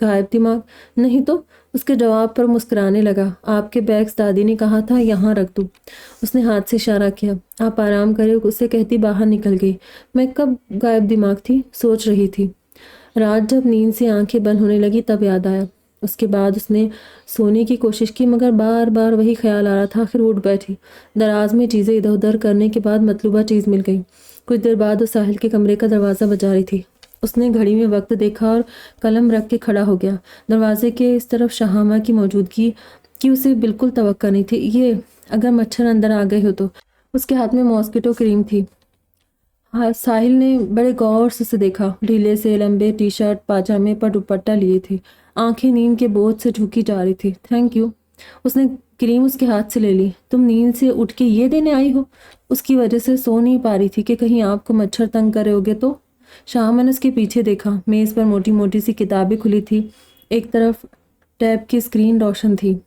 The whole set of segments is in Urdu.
غائب دماغ؟ نہیں تو۔ اس کے جواب پر مسکرانے لگا۔ آپ کے بیگس دادی نے کہا تھا یہاں رکھ دوں۔ اس نے ہاتھ سے اشارہ کیا۔ آپ آرام کرے، اسے کہتی باہر نکل گئی۔ میں کب غائب دماغ تھی؟ سوچ رہی تھی۔ رات جب نیند سے آنکھیں بند ہونے لگی تب یاد آیا۔ اس کے بعد اس نے سونے کی کوشش کی مگر بار بار وہی خیال آ رہا تھا۔ آخر اٹھ بیٹھی۔ دراز میں چیزیں ادھر ادھر کرنے کے بعد مطلوبہ چیز مل گئی۔ کچھ دیر بعد وہ ساحل کے کمرے کا دروازہ بجا رہی تھی۔ اس نے گھڑی میں وقت دیکھا اور قلم رکھ کے کھڑا ہو گیا۔ دروازے کے اس طرف شہامہ کی موجودگی کی اسے بالکل توقع نہیں تھی۔ یہ اگر مچھر اندر آ گئے ہو تو۔ اس کے ہاتھ میں ماسکیٹو کریم تھی۔ ساحل نے بڑے غور سے اسے دیکھا۔ ڈھیلے سے لمبے ٹی شرٹ پاجامے پر دوپٹہ لیے تھے۔ آنکھیں نیند کے بوجھ سے جھکی جا رہی تھی۔ Thank you. اس نے کریم اس کے ہاتھ سے لے لی۔ تم نیند سے اٹھ کے یہ دینے آئی ہو؟ اس کی وجہ سے سو نہیں پا رہی تھی کہ کہیں آپ کو مچھر تنگ کرے ہوگے تو۔ شاہمہ نے اس کے پیچھے دیکھا۔ میز پر موٹی موٹی سی کتابیں کھلی تھی۔ ایک طرف ٹیب کی اسکرین روشن تھی۔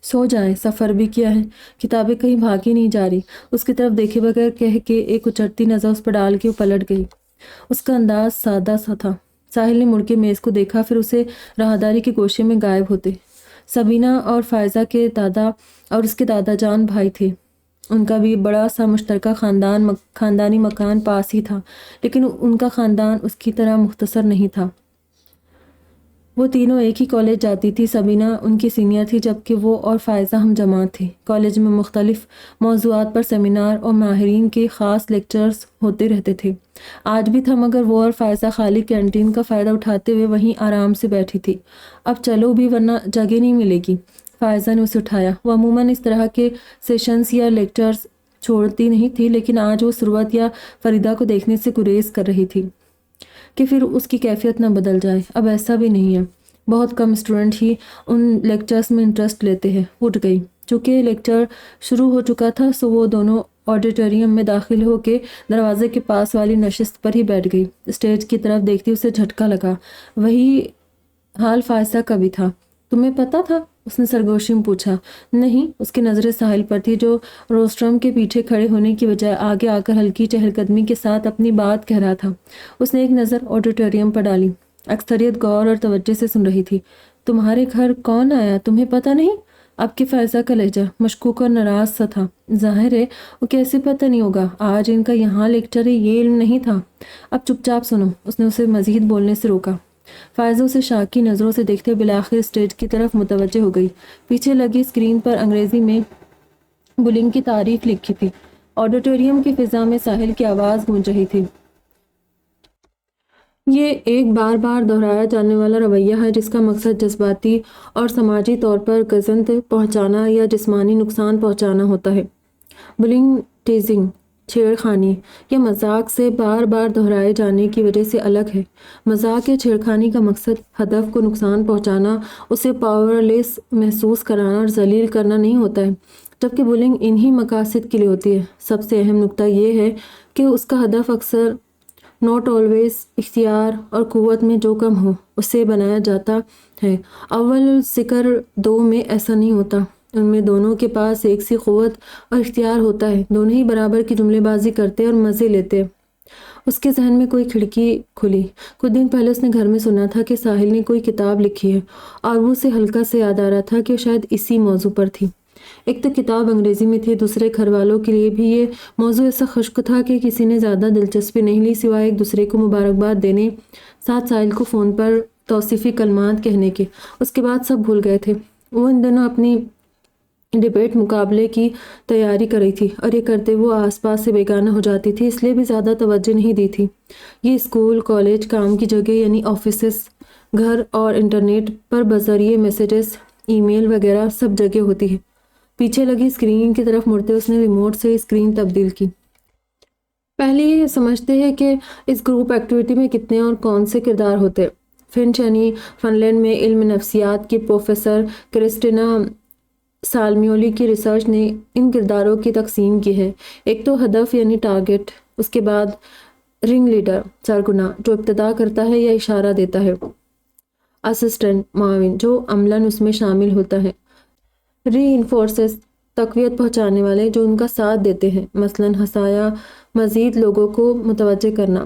سو جائیں، سفر بھی کیا ہے، کتابیں کہیں بھاگی نہیں جا رہی۔ اس کی طرف دیکھے بغیر کہہ کے ایک اچٹتی نظر اس پر ڈال کے وہ پلٹ گئی۔ اس کا انداز سادہ سا تھا۔ ساحل نے مڑ کے میز کو دیکھا، پھر اسے راہداری کے گوشے میں غائب ہوتے۔ سبینہ اور فائزہ کے دادا اور اس کے دادا جان بھائی تھے۔ ان کا بھی بڑا سا مشترکہ خاندانی مکان پاس ہی تھا، لیکن ان کا خاندان اس کی طرح مختصر نہیں تھا۔ وہ تینوں ایک ہی کالج جاتی تھی۔ سبینہ ان کی سینئر تھی جبکہ وہ اور فائزہ ہم جماعت تھے۔ کالج میں مختلف موضوعات پر سیمینار اور ماہرین کے خاص لیکچرز ہوتے رہتے تھے۔ آج بھی تھا مگر وہ اور فائزہ خالی کینٹین کا فائدہ اٹھاتے ہوئے وہیں آرام سے بیٹھی تھی۔ اب چلو بھی ورنہ جگہ نہیں ملے گی۔ فائزہ نے اسے اٹھایا۔ وہ عموماً اس طرح کے سیشنز یا لیکچرز چھوڑتی نہیں تھی، لیکن آج وہ ثروت یا فریدہ کو دیکھنے سے گریز کر رہی تھی کہ پھر اس کی کیفیت نہ بدل جائے۔ اب ایسا بھی نہیں ہے، بہت کم اسٹوڈنٹ ہی ان لیکچرز میں انٹرسٹ لیتے ہیں۔ اٹھ گئی۔ چونکہ لیکچر شروع ہو چکا تھا سو وہ دونوں آڈیٹوریم میں داخل ہو کے دروازے کے پاس والی نشست پر ہی بیٹھ گئی۔ اسٹیج کی طرف دیکھتی اسے جھٹکا لگا۔ وہی حال فائزہ کا بھی تھا۔ تمہیں پتا تھا؟ اس نے سرگوشی میں پوچھا۔ نہیں۔ اس کی نظریں ساحل پر تھی جو روسٹرم کے پیچھے کھڑے ہونے کی بجائے آگے آ کر ہلکی چہل قدمی کے ساتھ اپنی بات کہہ رہا تھا۔ اس نے ایک نظر آڈیٹوریم پر ڈالی۔ اکثریت غور اور توجہ سے سن رہی تھی۔ تمہارے گھر کون آیا، تمہیں پتہ نہیں؟ اب کے فائزہ کا لہجہ مشکوک اور ناراض سا تھا۔ ظاہر ہے وہ کیسے پتہ نہیں ہوگا، آج ان کا یہاں لیکچر ہے، یہ علم نہیں تھا۔ اب چپ چاپ سنو۔ اس نے اسے مزید بولنے سے روکا۔ فائزہ اسے شاک کی نظروں سے دیکھتے بالآخر اسٹیج کی طرف متوجہ ہو گئی۔ پیچھے لگی اسکرین پر انگریزی میں بلنگ کی تعریف لکھی تھی۔ آڈیٹوریم کی فضا میں ساحل کی آواز گونج رہی تھی۔ یہ ایک بار بار دہرایا جانے والا رویہ ہے جس کا مقصد جذباتی اور سماجی طور پر گزند پہنچانا یا جسمانی نقصان پہنچانا ہوتا ہے۔ بلنگ، ٹیزنگ، چھیڑ خانی یا مذاق سے بار بار دہرائے جانے کی وجہ سے الگ ہے۔ مذاق یا چھیڑ خانی کا مقصد ہدف کو نقصان پہنچانا، اسے پاورلیس محسوس کرانا اور ذلیل کرنا نہیں ہوتا ہے، جبکہ بلنگ انہی مقاصد کے لیے ہوتی ہے۔ سب سے اہم نکتہ یہ ہے کہ اس کا ہدف اکثر ناٹ آلویز اختیار اور قوت میں جو کم ہو اسے بنایا جاتا ہے۔ اول ذکر دو میں ایسا نہیں ہوتا، ان میں دونوں کے پاس ایک سی قوت اور اختیار ہوتا ہے، دونوں ہی برابر کی جملے بازی کرتے اور مزے لیتے۔ اس کے ذہن میں کوئی کھڑکی کھلی۔ کچھ دن پہلے اس نے گھر میں سنا تھا کہ ساحل نے کوئی کتاب لکھی ہے اور وہ اسے ہلکا سے یاد آ رہا تھا کہ وہ شاید اسی موضوع پر تھی۔ ایک تو کتاب انگریزی میں تھی، دوسرے گھر والوں کے لیے بھی یہ موضوع ایسا خشک تھا کہ کسی نے زیادہ دلچسپی نہیں لی سوائے ایک دوسرے کو مبارکباد دینے، ساتھ ساحل کو فون پر توصیفی کلمات کہنے کے۔ اس کے بعد سب بھول گئے تھے۔ وہ ان دنوں اپنی ڈیبیٹ مقابلے کی تیاری کر رہی تھی اور یہ کرتے وہ آس پاس سے بیگانہ ہو جاتی تھی، اس لیے بھی زیادہ توجہ نہیں دی تھی۔ یہ اسکول، کالج، کام کی جگہ یعنی آفیسز، گھر اور انٹرنیٹ پر بذریعہ میسیجز، ای میل وغیرہ سب جگہ ہوتی ہے۔ پیچھے لگی اسکرین کی طرف مڑتے اس نے ریموٹ سے اسکرین تبدیل کی۔ پہلے یہ سمجھتے ہیں کہ اس گروپ ایکٹیویٹی میں کتنے اور کون سے کردار ہوتے۔ فنچ یعنی فن لینڈ میں علم نفسیات کی پروفیسر کرسٹینا سالمیولی کی ریسرچ نے ان کرداروں کی تقسیم کی ہے۔ ایک تو ہدف یعنی ٹارگٹ، اس کے بعد رنگ لیڈر سرگنا جو ابتدا کرتا ہے یا اشارہ دیتا ہے، اسسٹنٹ معاون جو عملاً اس میں شامل ہوتا ہے، ری انفورسز تقویت پہنچانے والے جو ان کا ساتھ دیتے ہیں، مثلاً ہنسایا مزید لوگوں کو متوجہ کرنا،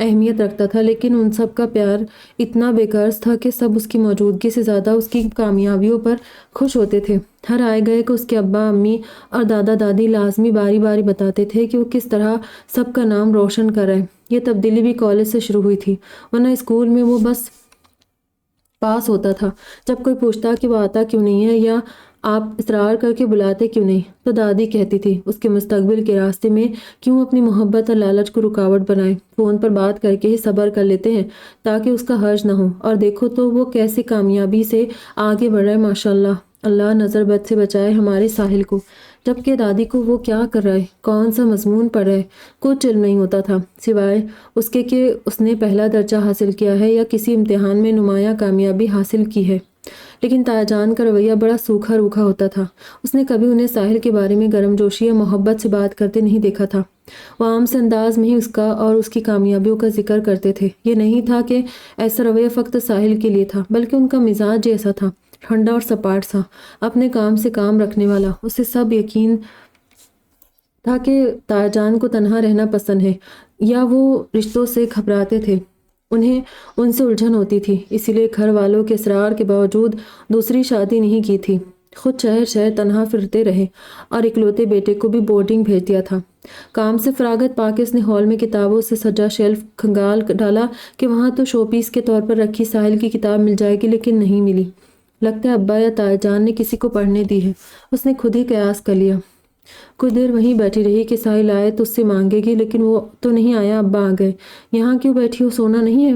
اہمیت رکھتا تھا، لیکن ان سب کا پیار اتنا بے غرض تھا کہ سب اس کی موجودگی سے زیادہ اس کی کامیابیوں پر خوش ہوتے تھے۔ ہر آئے گئے کو اس کے ابا امی اور دادا دادی لازمی باری باری بتاتے تھے کہ وہ کس طرح سب کا نام روشن کر رہے۔ یہ تبدیلی بھی کالج سے شروع ہوئی تھی، ورنہ اسکول میں وہ بس پاس ہوتا تھا۔ جب کوئی پوچھتا کہ وہ آتا کیوں نہیں ہے یا آپ اصرار کر کے بلاتے کیوں نہیں، تو دادی کہتی تھی اس کے مستقبل کے راستے میں کیوں اپنی محبت اور لالچ کو رکاوٹ بنائے، فون پر بات کر کے ہی صبر کر لیتے ہیں تاکہ اس کا حرج نہ ہو، اور دیکھو تو وہ کیسی کامیابی سے آگے بڑھ رہا ہے ماشاءاللہ۔ اللہ نظر بد سے بچائے ہمارے ساحل کو۔ جبکہ دادی کو وہ کیا کر رہا ہے، کون سا مضمون پڑھ رہا ہے، کچھ علم نہیں ہوتا تھا، سوائے اس کے کہ اس نے پہلا درجہ حاصل کیا ہے یا کسی امتحان میں نمایاں کامیابی حاصل کی ہے۔ لیکن تایا جان کا رویہ بڑا سوکھا روکھا ہوتا تھا۔ اس نے کبھی انہیں ساحل کے بارے میں گرم جوشی یا محبت سے بات کرتے نہیں دیکھا تھا۔ وہ عام سے انداز میں ہی اس کا اور اس کی کامیابیوں کا ذکر کرتے تھے۔ یہ نہیں تھا کہ ایسا رویہ فقط ساحل کے لیے تھا، بلکہ ان کا مزاج ایسا تھا، ٹھنڈا اور سپاٹ سا، اپنے کام سے کام رکھنے والا۔ اسے سب یقین تھا کہ تایا جان کو تنہا رہنا پسند ہے، یا وہ رشتوں سے گھبراتے تھے، انہیں ان سے الجھن ہوتی تھی، اسی لیے گھر والوں کے اصرار کے باوجود دوسری شادی نہیں کی تھی۔ خود شہر شہر تنہا پھرتے رہے اور اکلوتے بیٹے کو بھی بورڈنگ بھیج دیا تھا۔ کام سے فراغت پا کے اس نے ہال میں کتابوں سے سجا شیلف کھنگال ڈالا کہ وہاں تو شو پیس کے طور پر رکھی ساحل کی کتاب مل جائے گی، لیکن نہیں ملی۔ لگتا ہے ابا یا تایا جان نے کسی کو پڑھنے دی ہے، اس نے خود ہی قیاس کر لیا۔ کچھ دیر وہیں بیٹھی رہی کہ ساحل آئے تو اس سے مانگے گی، لیکن وہ تو نہیں آیا، ابا آ گئے۔ یہاں کیوں بیٹھی ہو، سونا نہیں ہے؟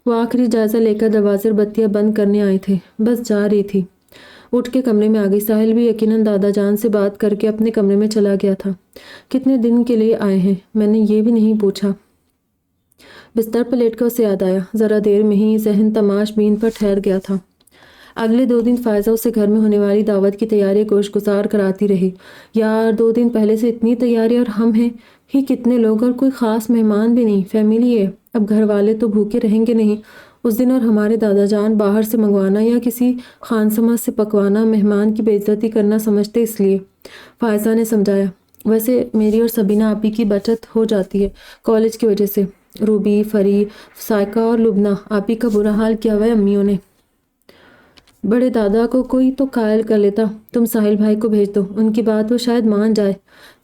وہ آخری جائزہ لے کر دروازے اور بتیاں بند کرنے آئے تھے، بس جا رہی تھی۔ اٹھ کے کمرے میں آ گئی۔ ساحل بھی یقیناً دادا جان سے بات کر کے اپنے کمرے میں چلا گیا تھا۔ کتنے دن کے لیے آئے ہیں، میں نے یہ بھی نہیں پوچھا۔ بستر پر لیٹ کر اسے یاد آیا، ذرا دیر میں ہی ذہن تماش بین پر ٹھہر گیا تھا۔ اگلے 2 دن فائزہ اسے گھر میں ہونے والی دعوت کی تیاری گوش گزار کراتی رہی۔ یار 2 دن پہلے سے اتنی تیاری، اور ہم ہیں ہی کتنے لوگ، اور کوئی خاص مہمان بھی نہیں، فیملی ہے، اب گھر والے تو بھوکے رہیں گے نہیں اس دن، اور ہمارے دادا جان باہر سے منگوانا یا کسی خانسما سے پکوانا مہمان کی بے عزتی کرنا سمجھتے، اس لیے فائزہ نے سمجھایا۔ ویسے میری اور سبینہ آپی کی بچت ہو جاتی ہے کالج کی وجہ سے، روبی، فری، سائقہ اور لبنہ آپی کا برا حال کیا ہوا ہے امیوں نے۔ بڑے دادا کو کوئی تو قائل کر لیتا، تم ساحل بھائی کو بھیج دو، ان کی بات وہ شاید مان جائے۔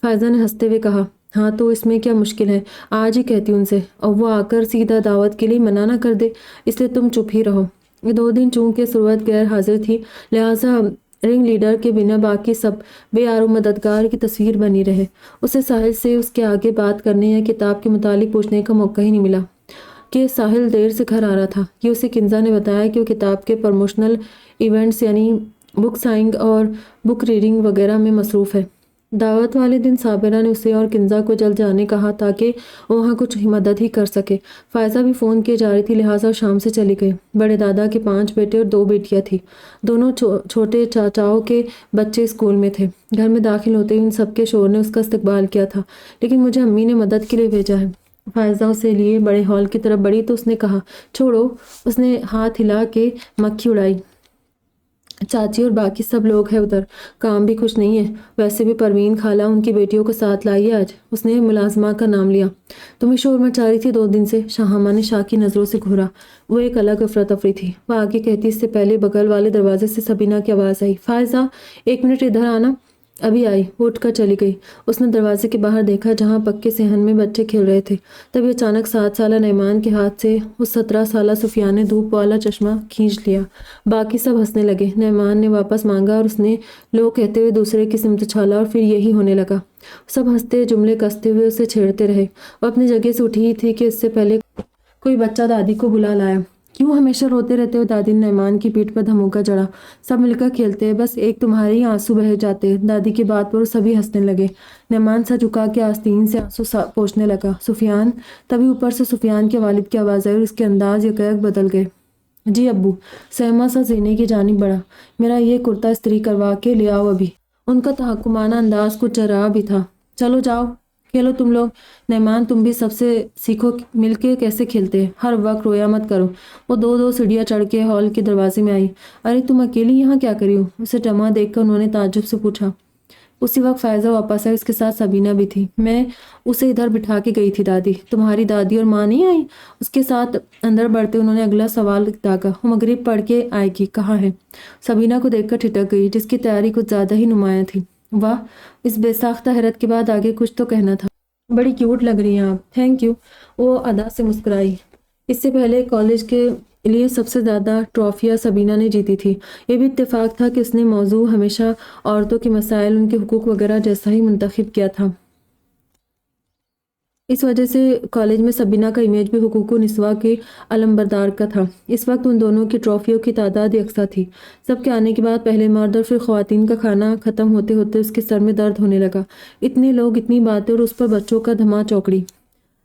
فائزہ نے ہنستے ہوئے کہا، ہاں تو اس میں کیا مشکل ہے، آج ہی کہتی ان سے، اور وہ آ کر سیدھا دعوت کے لیے منع نہ کر دے، اس لیے تم چپ ہی رہو۔ یہ 2 دن چونکہ ثروت غیر حاضر تھی، لہٰذا رنگ لیڈر کے بنا باقی سب بے آر و مددگار کی تصویر بنی رہے۔ اسے ساحل سے اس کے آگے بات کرنے یا کتاب کے متعلق پوچھنے کا موقع ہی نہیں ملا کہ ساحل دیر سے گھر آ رہا تھا۔ یہ اسے کنزا نے بتایا کہ وہ کتاب کے پروموشنل ایونٹس یعنی بک سائننگ اور بک ریڈنگ وغیرہ میں مصروف ہے۔ دعوت والے دن صابرہ نے اسے اور کنزا کو جلد جانے کہا تاکہ وہ وہاں کچھ مدد ہی کر سکے۔ فائزہ بھی فون کیے جا رہی تھی، لہٰذا شام سے چلی گئی۔ بڑے دادا کے 5 بیٹے اور 2 بیٹیاں تھیں، دونوں چھوٹے چاچاؤں کے بچے اسکول میں تھے۔ گھر میں داخل ہوتے ہی ان سب کے شور نے اس کا استقبال کیا تھا، لیکن مجھے امی نے مدد کے لیے بھیجا ہے۔ فائزہ اسے لیے بڑے ہال کی طرف بڑھی تو اس نے کہا، چھوڑو۔ اس نے ہاتھ ہلا کے مکھی اڑائی۔ چاچی اور باقی سب لوگ ہیں ادھر، کام بھی کچھ نہیں ہے، ویسے بھی پروین خالہ ان کی بیٹیوں کو ساتھ لائی ہے آج۔ اس نے ملازمہ کا نام لیا۔ تمہیں شور مچا رہی تھی 2 دن سے، شاہامہ نے شاکی نظروں سے گھورا۔ وہ ایک الگ افراتفری تھی۔ وہ آگے کہتی، اس سے پہلے بغل والے دروازے سے سبینہ کی آواز آئی، فائزہ 1 منٹ ادھر آنا۔ ابھی آئی، وہ اٹھ کر چلی گئی۔ اس نے دروازے کے باہر دیکھا جہاں پکے صحن میں بچے کھیل رہے تھے، تبھی اچانک 7 سالہ نعمان کے ہاتھ سے اس 17 سالہ سفیان نے دھوپ والا چشمہ کھینچ لیا۔ باقی سب ہنسنے لگے۔ نعمان نے واپس مانگا اور اس نے لو کہتے ہوئے دوسرے کی سمت اچھالا، اور پھر یہی ہونے لگا۔ سب ہنستے، جملے کستے ہوئے اسے چھیڑتے رہے۔ وہ اپنی جگہ سے اٹھی ہی تھی کہ اس سے پہلے کوئی بچہ دادی کو بلا لایا۔ کیوں ہمیشہ روتے رہتے ہو؟ دادی نے نعمان کی پیٹھ پر دھموکا جڑا۔ سب مل کر کھیلتے ہیں، بس ایک تمہارے ہی آنسو بہہ جاتے۔ دادی کی بات پر سبھی ہنسنے لگے۔ نعمان سر جھکا کے آستین سے آنسو پوچھنے لگا، سفیان؟ تبھی اوپر سے سفیان کے والد کی آواز آئی اور اس کے انداز یکایک بدل گئے۔ جی ابو۔ سہما سا زینے کی جانب بڑھا، میرا یہ کرتا استری کروا کے لے آؤ ابھی۔ ان کا تحکمانہ انداز کچھ جراح بھی تھا۔ چلو جاؤ کھیلو تم لوگ۔ نعمان تم بھی سب سے سیکھو مل کے کیسے کھیلتے ہیں، ہر وقت رویا مت کرو۔ وہ 2 سیڑھیاں چڑھ کے ہال کے دروازے میں آئی۔ ارے تم اکیلی یہاں کیا کری ہو؟ اسے جمع دیکھ کر انہوں نے تعجب سے پوچھا۔ اسی وقت فائزہ واپس آئی، اس کے ساتھ سبینہ بھی تھی۔ میں اسے ادھر بٹھا کے گئی تھی دادی، تمہاری دادی اور ماں نہیں آئی؟ اس کے ساتھ اندر بڑھتے انہوں نے اگلا سوال داغا۔ وہ مغرب پڑھ کے آئے گی، کہاں ہے؟ سبینہ کو دیکھ کر ٹھٹک گئی، جس کی تیاری کچھ زیادہ ہی نمایاں تھی۔ واہ، اس بے ساختہ حیرت کے بعد آگے کچھ تو کہنا تھا۔ بڑی کیوٹ لگ رہی ہیں آپ۔ تھینک یو، وہ ادا سے مسکرائی۔ اس سے پہلے کالج کے لیے سب سے زیادہ ٹرافیاں سبینہ نے جیتی تھی۔ یہ بھی اتفاق تھا کہ اس نے موضوع ہمیشہ عورتوں کے مسائل، ان کے حقوق وغیرہ جیسا ہی منتخب کیا تھا۔ اس وجہ سے کالج میں سبینہ کا امیج بھی حقوق النسواء کے علمبردار کا تھا۔ اس وقت ان دونوں کی ٹرافیوں کی تعداد یکساں تھی۔ سب کے آنے کے بعد پہلے مرد اور پھر خواتین کا کھانا ختم ہوتے ہوتے اس کے سر میں درد ہونے لگا۔ اتنے لوگ، اتنی باتیں، اور اس پر بچوں کا دھما چوکڑی۔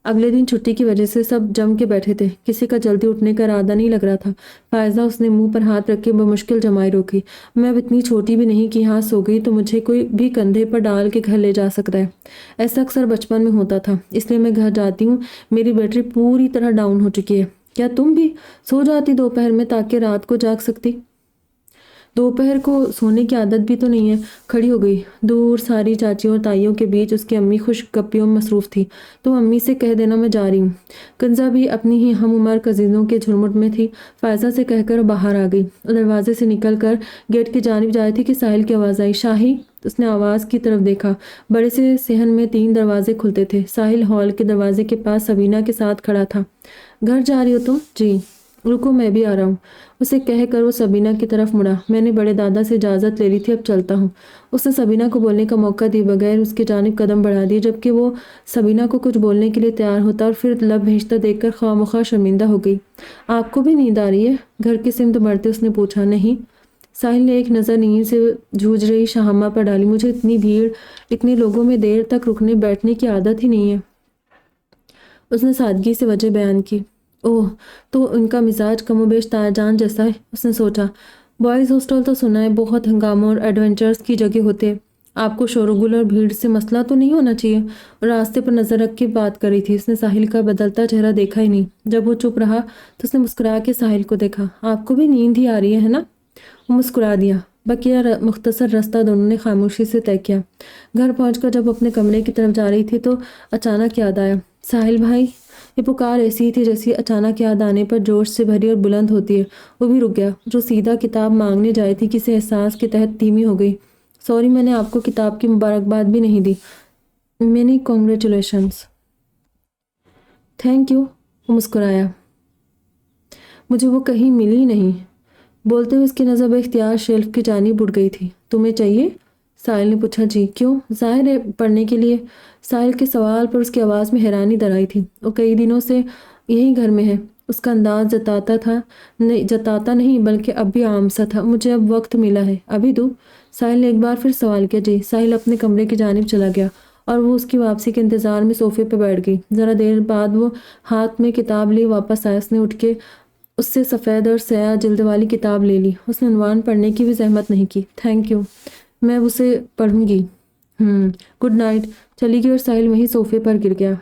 اگلے دن چھٹی کی وجہ سے سب جم کے بیٹھے تھے، کسی کا جلدی اٹھنے کا ارادہ نہیں لگ رہا تھا۔ فائزہ، اس نے منہ پر ہاتھ رکھ کے بمشکل جمائی روکی، میں اب اتنی چھوٹی بھی نہیں کہ یہاں سو گئی تو مجھے کوئی بھی کندھے پر ڈال کے گھر لے جا سکتا ہے۔ ایسا اکثر بچپن میں ہوتا تھا، اس لیے میں گھر جاتی ہوں، میری بیٹری پوری طرح ڈاؤن ہو چکی ہے۔ کیا تم بھی سو جاتی دوپہر میں تاکہ رات کو جاگ سکتی؟ دوپہر کو سونے کی عادت بھی تو نہیں ہے۔ کھڑی ہو گئی۔ دور ساری چاچیوں اور تائیوں کے بیچ اس کی امی خوش گپیوں میں مصروف تھی۔ تو امی سے کہہ دینا میں جا رہی ہوں۔ کنزا بھی اپنی ہی ہم عمر کزنوں کے جھرمٹ میں تھی۔ فائزہ سے کہہ کر باہر آ گئی اور دروازے سے نکل کر گیٹ کی جانب جا رہی تھی کہ ساحل کی آواز آئی، شاہی! اس نے آواز کی طرف دیکھا۔ بڑے سے صحن میں 3 دروازے کھلتے تھے۔ ساحل ہال کے دروازے کے پاس سبینہ کے ساتھ کھڑا تھا۔ گھر جا رہی ہو تم؟ جی۔ رکو، میں بھی آ رہا ہوں، اسے کہہ کر وہ سبینہ کی طرف مڑا۔ میں نے بڑے دادا سے اجازت لے لی تھی، اب چلتا ہوں۔ اس نے سبینہ کو بولنے کا موقع دیے بغیر اس کی جانب قدم بڑھا دیے، جبکہ وہ سبینہ کو کچھ بولنے کے لیے تیار ہوتا اور پھر لب بھیجتا دیکھ کر خواہ مخواہ شرمندہ ہو گئی۔ آپ کو بھی نیند آ رہی ہے؟ گھر کی سمت بڑھتے اس نے پوچھا۔ نہیں۔ ساحل نے ایک نظر نیند سے جھوج رہی شاہمہ پر ڈالی۔ مجھے اتنی بھیڑ، اتنے لوگوں میں دیر تک رکنے بیٹھنے کی عادت ہی نہیں ہے، اس نے سادگی سے وجہ بیان کی۔ اوہ، تو ان کا مزاج کم و بیش تایا جان جیسا ہے، اس نے سوچا۔ بوائز ہاسٹل تو سنا ہے بہت ہنگاموں اور ایڈونچرز کی جگہ ہوتے ہیں۔ آپ کو شور و گل اور بھیڑ سے مسئلہ تو نہیں ہونا چاہیے؟ راستے پر نظر رکھ کے بات کر رہی تھی۔ اس نے ساحل کا بدلتا چہرہ دیکھا ہی نہیں۔ جب وہ چپ رہا تو اس نے مسکرا کے ساحل کو دیکھا۔ آپ کو بھی نیند ہی آ رہی ہے نا؟ وہ مسکرا دیا۔ بقیہ مختصر راستہ دونوں نے خاموشی سے طے کیا۔ گھر پہنچ کر جب اپنے کمرے کی طرف جا رہی تھی تو اچانک یاد آیا، ساحل بھائی! یہ پکار ایسی تھی جیسی اچانک یاد آنے پر جوش سے بھری اور بلند ہوتی ہے۔ وہ بھی رک گیا۔ جو سیدھا کتاب مانگنے جائے تھی کسی احساس کے تحت دھیمی ہو گئی۔ سوری، میں نے آپ کو کتاب کی مبارکباد بھی نہیں دی۔ Many congratulations. تھینک یو، وہ مسکرایا۔ مجھے وہ کہیں ملی نہیں۔ بولتے ہوئے اس کی نظر بے اختیار شیلف کی جانب اڑ گئی تھی۔ تمہیں چاہیے؟ ساحل نے پوچھا۔ جی، کیوں؟ ظاہر ہے پڑھنے کے لیے۔ ساحل کے سوال پر اس کی آواز میں حیرانی در آئی تھی۔ وہ کئی دنوں سے یہی گھر میں ہے۔ اس کا انداز جتاتا نہیں بلکہ اب بھی عام سا تھا۔ مجھے اب وقت ملا ہے، ابھی دوں؟ ساحل نے ایک بار پھر سوال کیا۔ جی۔ ساحل اپنے کمرے کی جانب چلا گیا اور وہ اس کی واپسی کے انتظار میں صوفے پہ بیٹھ گئی۔ ذرا دیر بعد وہ ہاتھ میں کتاب لیے واپس آیا۔ اس نے اٹھ کے اس سے سفید اور سیاہ جلد والی کتاب لے لی۔ اس نے عنوان پڑھنے کی بھی زحمت نہیں کی۔ تھینک یو، میں اسے پڑھوں گی۔ Good night. چلی گئی اور ساحل وہیں صوفے پر گر گیا۔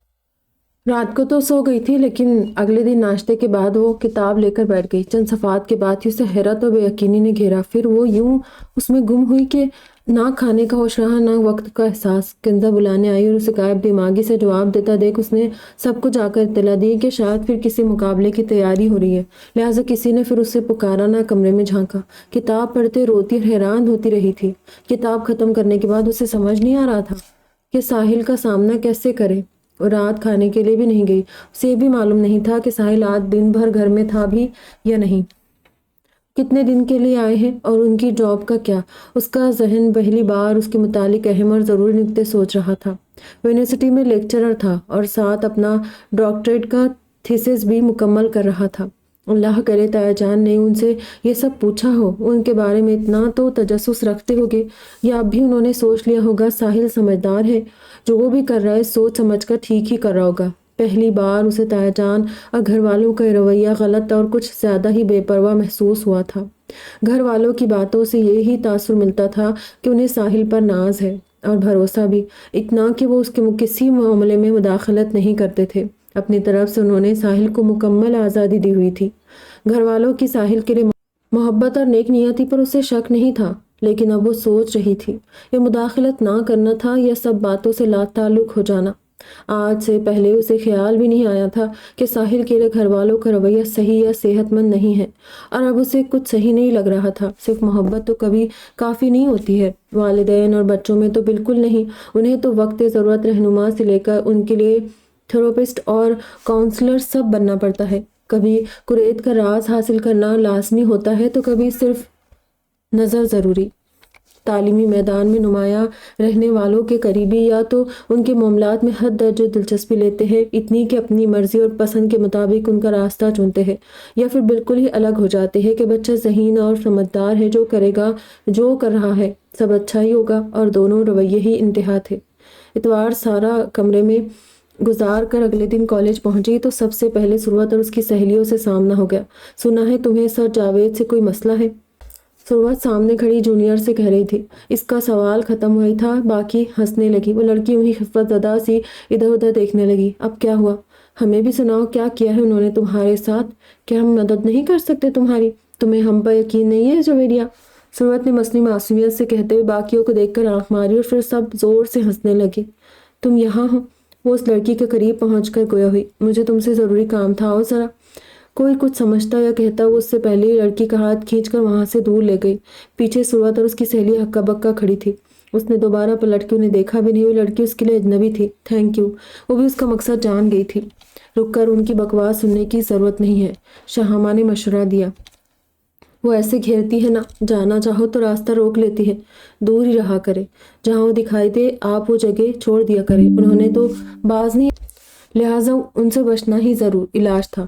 رات کو تو سو گئی تھی، لیکن اگلے دن ناشتے کے بعد وہ کتاب لے کر بیٹھ گئی۔ چند صفحات کے بعد ہی اسے حیرت اور بے یقینی نے گھیرا۔ پھر وہ یوں اس میں گم ہوئی کہ نہ کھانے کا ہوش رہا، نہ وقت کا احساس۔ کنزا بلانے آئی اور اسے غائب دماغی سے جواب دیتا دیکھ اس نے سب کو جا کر اطلاع دی کہ شاید پھر کسی مقابلے کی تیاری ہو رہی ہے، لہٰذا کسی نے پھر اسے پکارا نہ کمرے میں جھانکا۔ کتاب پڑھتے روتی اور حیران ہوتی رہی تھی۔ کتاب ختم کرنے کے بعد اسے سمجھ نہیں آ رہا تھا کہ ساحل کا سامنا کیسے کرے۔ اور رات کھانے کے لیے بھی نہیں گئی۔ اسے یہ بھی معلوم نہیں تھا کہ ساحل آج دن بھر گھر میں تھا بھی یا نہیں، کتنے دن کے لیے آئے ہیں اور ان کی جاب کا کیا۔ اس کا ذہن پہلی بار اس کے متعلق اہم اور ضروری نکتے سوچ رہا تھا۔ وہ یونیورسٹی میں لیکچرر تھا اور ساتھ اپنا ڈاکٹریٹ کا تھیسس بھی مکمل کر رہا تھا۔ اللہ کرے تایا جان نے ان سے یہ سب پوچھا ہو، ان کے بارے میں اتنا تو تجسس رکھتے ہوگے، یا اب بھی انہوں نے سوچ لیا ہوگا ساحل سمجھدار ہے، جو وہ بھی کر رہا ہے سوچ سمجھ کر ٹھیک ہی کر رہا ہوگا۔ پہلی بار اسے تایا جان اور گھر والوں کا رویہ غلط اور کچھ زیادہ ہی بے پرواہ محسوس ہوا تھا۔ گھر والوں کی باتوں سے یہی تاثر ملتا تھا کہ انہیں ساحل پر ناز ہے اور بھروسہ بھی، اتنا کہ وہ اس کے کسی معاملے میں مداخلت نہیں کرتے تھے۔ اپنی طرف سے انہوں نے ساحل کو مکمل آزادی دی ہوئی تھی۔ گھر والوں کی ساحل کے لیے محبت اور نیک نیتی پر اسے شک نہیں تھا۔ لیکن اب وہ سوچ رہی تھی یہ مداخلت نہ کرنا تھا یا سب باتوں سے لا تعلق ہو جانا۔ آج سے پہلے اسے خیال بھی نہیں آیا تھا کہ ساحل کے لیے گھر والوں کا رویہ صحیح یا صحت مند نہیں ہے، اور اب اسے کچھ صحیح نہیں لگ رہا تھا۔ صرف محبت تو کبھی کافی نہیں ہوتی ہے، والدین اور بچوں میں تو بالکل نہیں۔ انہیں تو وقت ضرورت رہنما سے لے کر ان کے لیے تھراپسٹ اور کاؤنسلر سب بننا پڑتا ہے۔ کبھی قریت کا راز حاصل کرنا لازمی ہوتا ہے تو کبھی صرف نظر ضروری۔ تعلیمی میدان میں نمایاں رہنے والوں کے قریبی یا تو ان کے معاملات میں حد درجے دلچسپی لیتے ہیں، اتنی کہ اپنی مرضی اور پسند کے مطابق ان کا راستہ چنتے ہیں، یا پھر بالکل ہی الگ ہو جاتے ہیں کہ بچہ ذہین اور سمجھدار ہے، جو کرے گا جو کر رہا ہے سب اچھا ہی ہوگا، اور دونوں رویے ہی انتہا تھے۔ اتوار سارا کمرے میں گزار کر اگلے دن کالج پہنچی تو سب سے پہلے ثروت اور اس کی سہیلیوں سے سامنا ہو گیا۔ سنا ہے تمہیں سر جاوید سے کوئی مسئلہ ہے؟ ثروت سامنے کھڑی جونیئر سے کہہ رہی تھی۔ اس کا سوال ختم ہوئی تھا، باقی ہنسنے لگی۔ وہ لڑکی یوں ہی خفت زدہ سی ادھر ادھر دیکھنے لگی۔ اب کیا ہوا؟ ہمیں بھی سناؤ، کیا کیا ہے انہوں نے تمہارے ساتھ؟ کیا ہم مدد نہیں کر سکتے تمہاری؟ تمہیں ہم پر یقین نہیں ہے جویریہ؟ ثروت نے مصنوعی معصومیت سے کہتے ہوئے باقیوں کو دیکھ کر آنکھ ماری اور پھر سب زور سے ہنسنے لگے۔ تم یہاں ہو؟ وہ اس لڑکی کے قریب پہنچ کر گویا ہوئی۔ مجھے تم سے ضروری کام تھا، آؤ ذرا۔ کوئی کچھ سمجھتا یا کہتا وہ اس سے پہلے ہی لڑکی کا ہاتھ کھینچ کر وہاں سے دور لے گئی۔ پیچھے ثروت اور اس کی سہیلی ہکا بکا کھڑی تھی۔ اس نے دوبارہ پلٹ کے انہیں دیکھا بھی نہیں۔ وہ لڑکی اس کے لیے اجنبی تھی۔ تھینک یو، وہ بھی اس کا مقصد جان گئی تھی۔ رک کر ان کی بکواس سننے کی ضرورت نہیں ہے، شاہمہ نے مشورہ دیا۔ وہ ایسے گھیرتی ہے نا، جانا چاہو تو راستہ روک لیتی ہے، دور ہی رہا کرے، جہاں وہ دکھائی دے آپ وہ جگہ چھوڑ دیا کرے۔ انہوں نے تو باز نہیں، لہٰذا ان سے بچنا ہی ضرور علاج تھا۔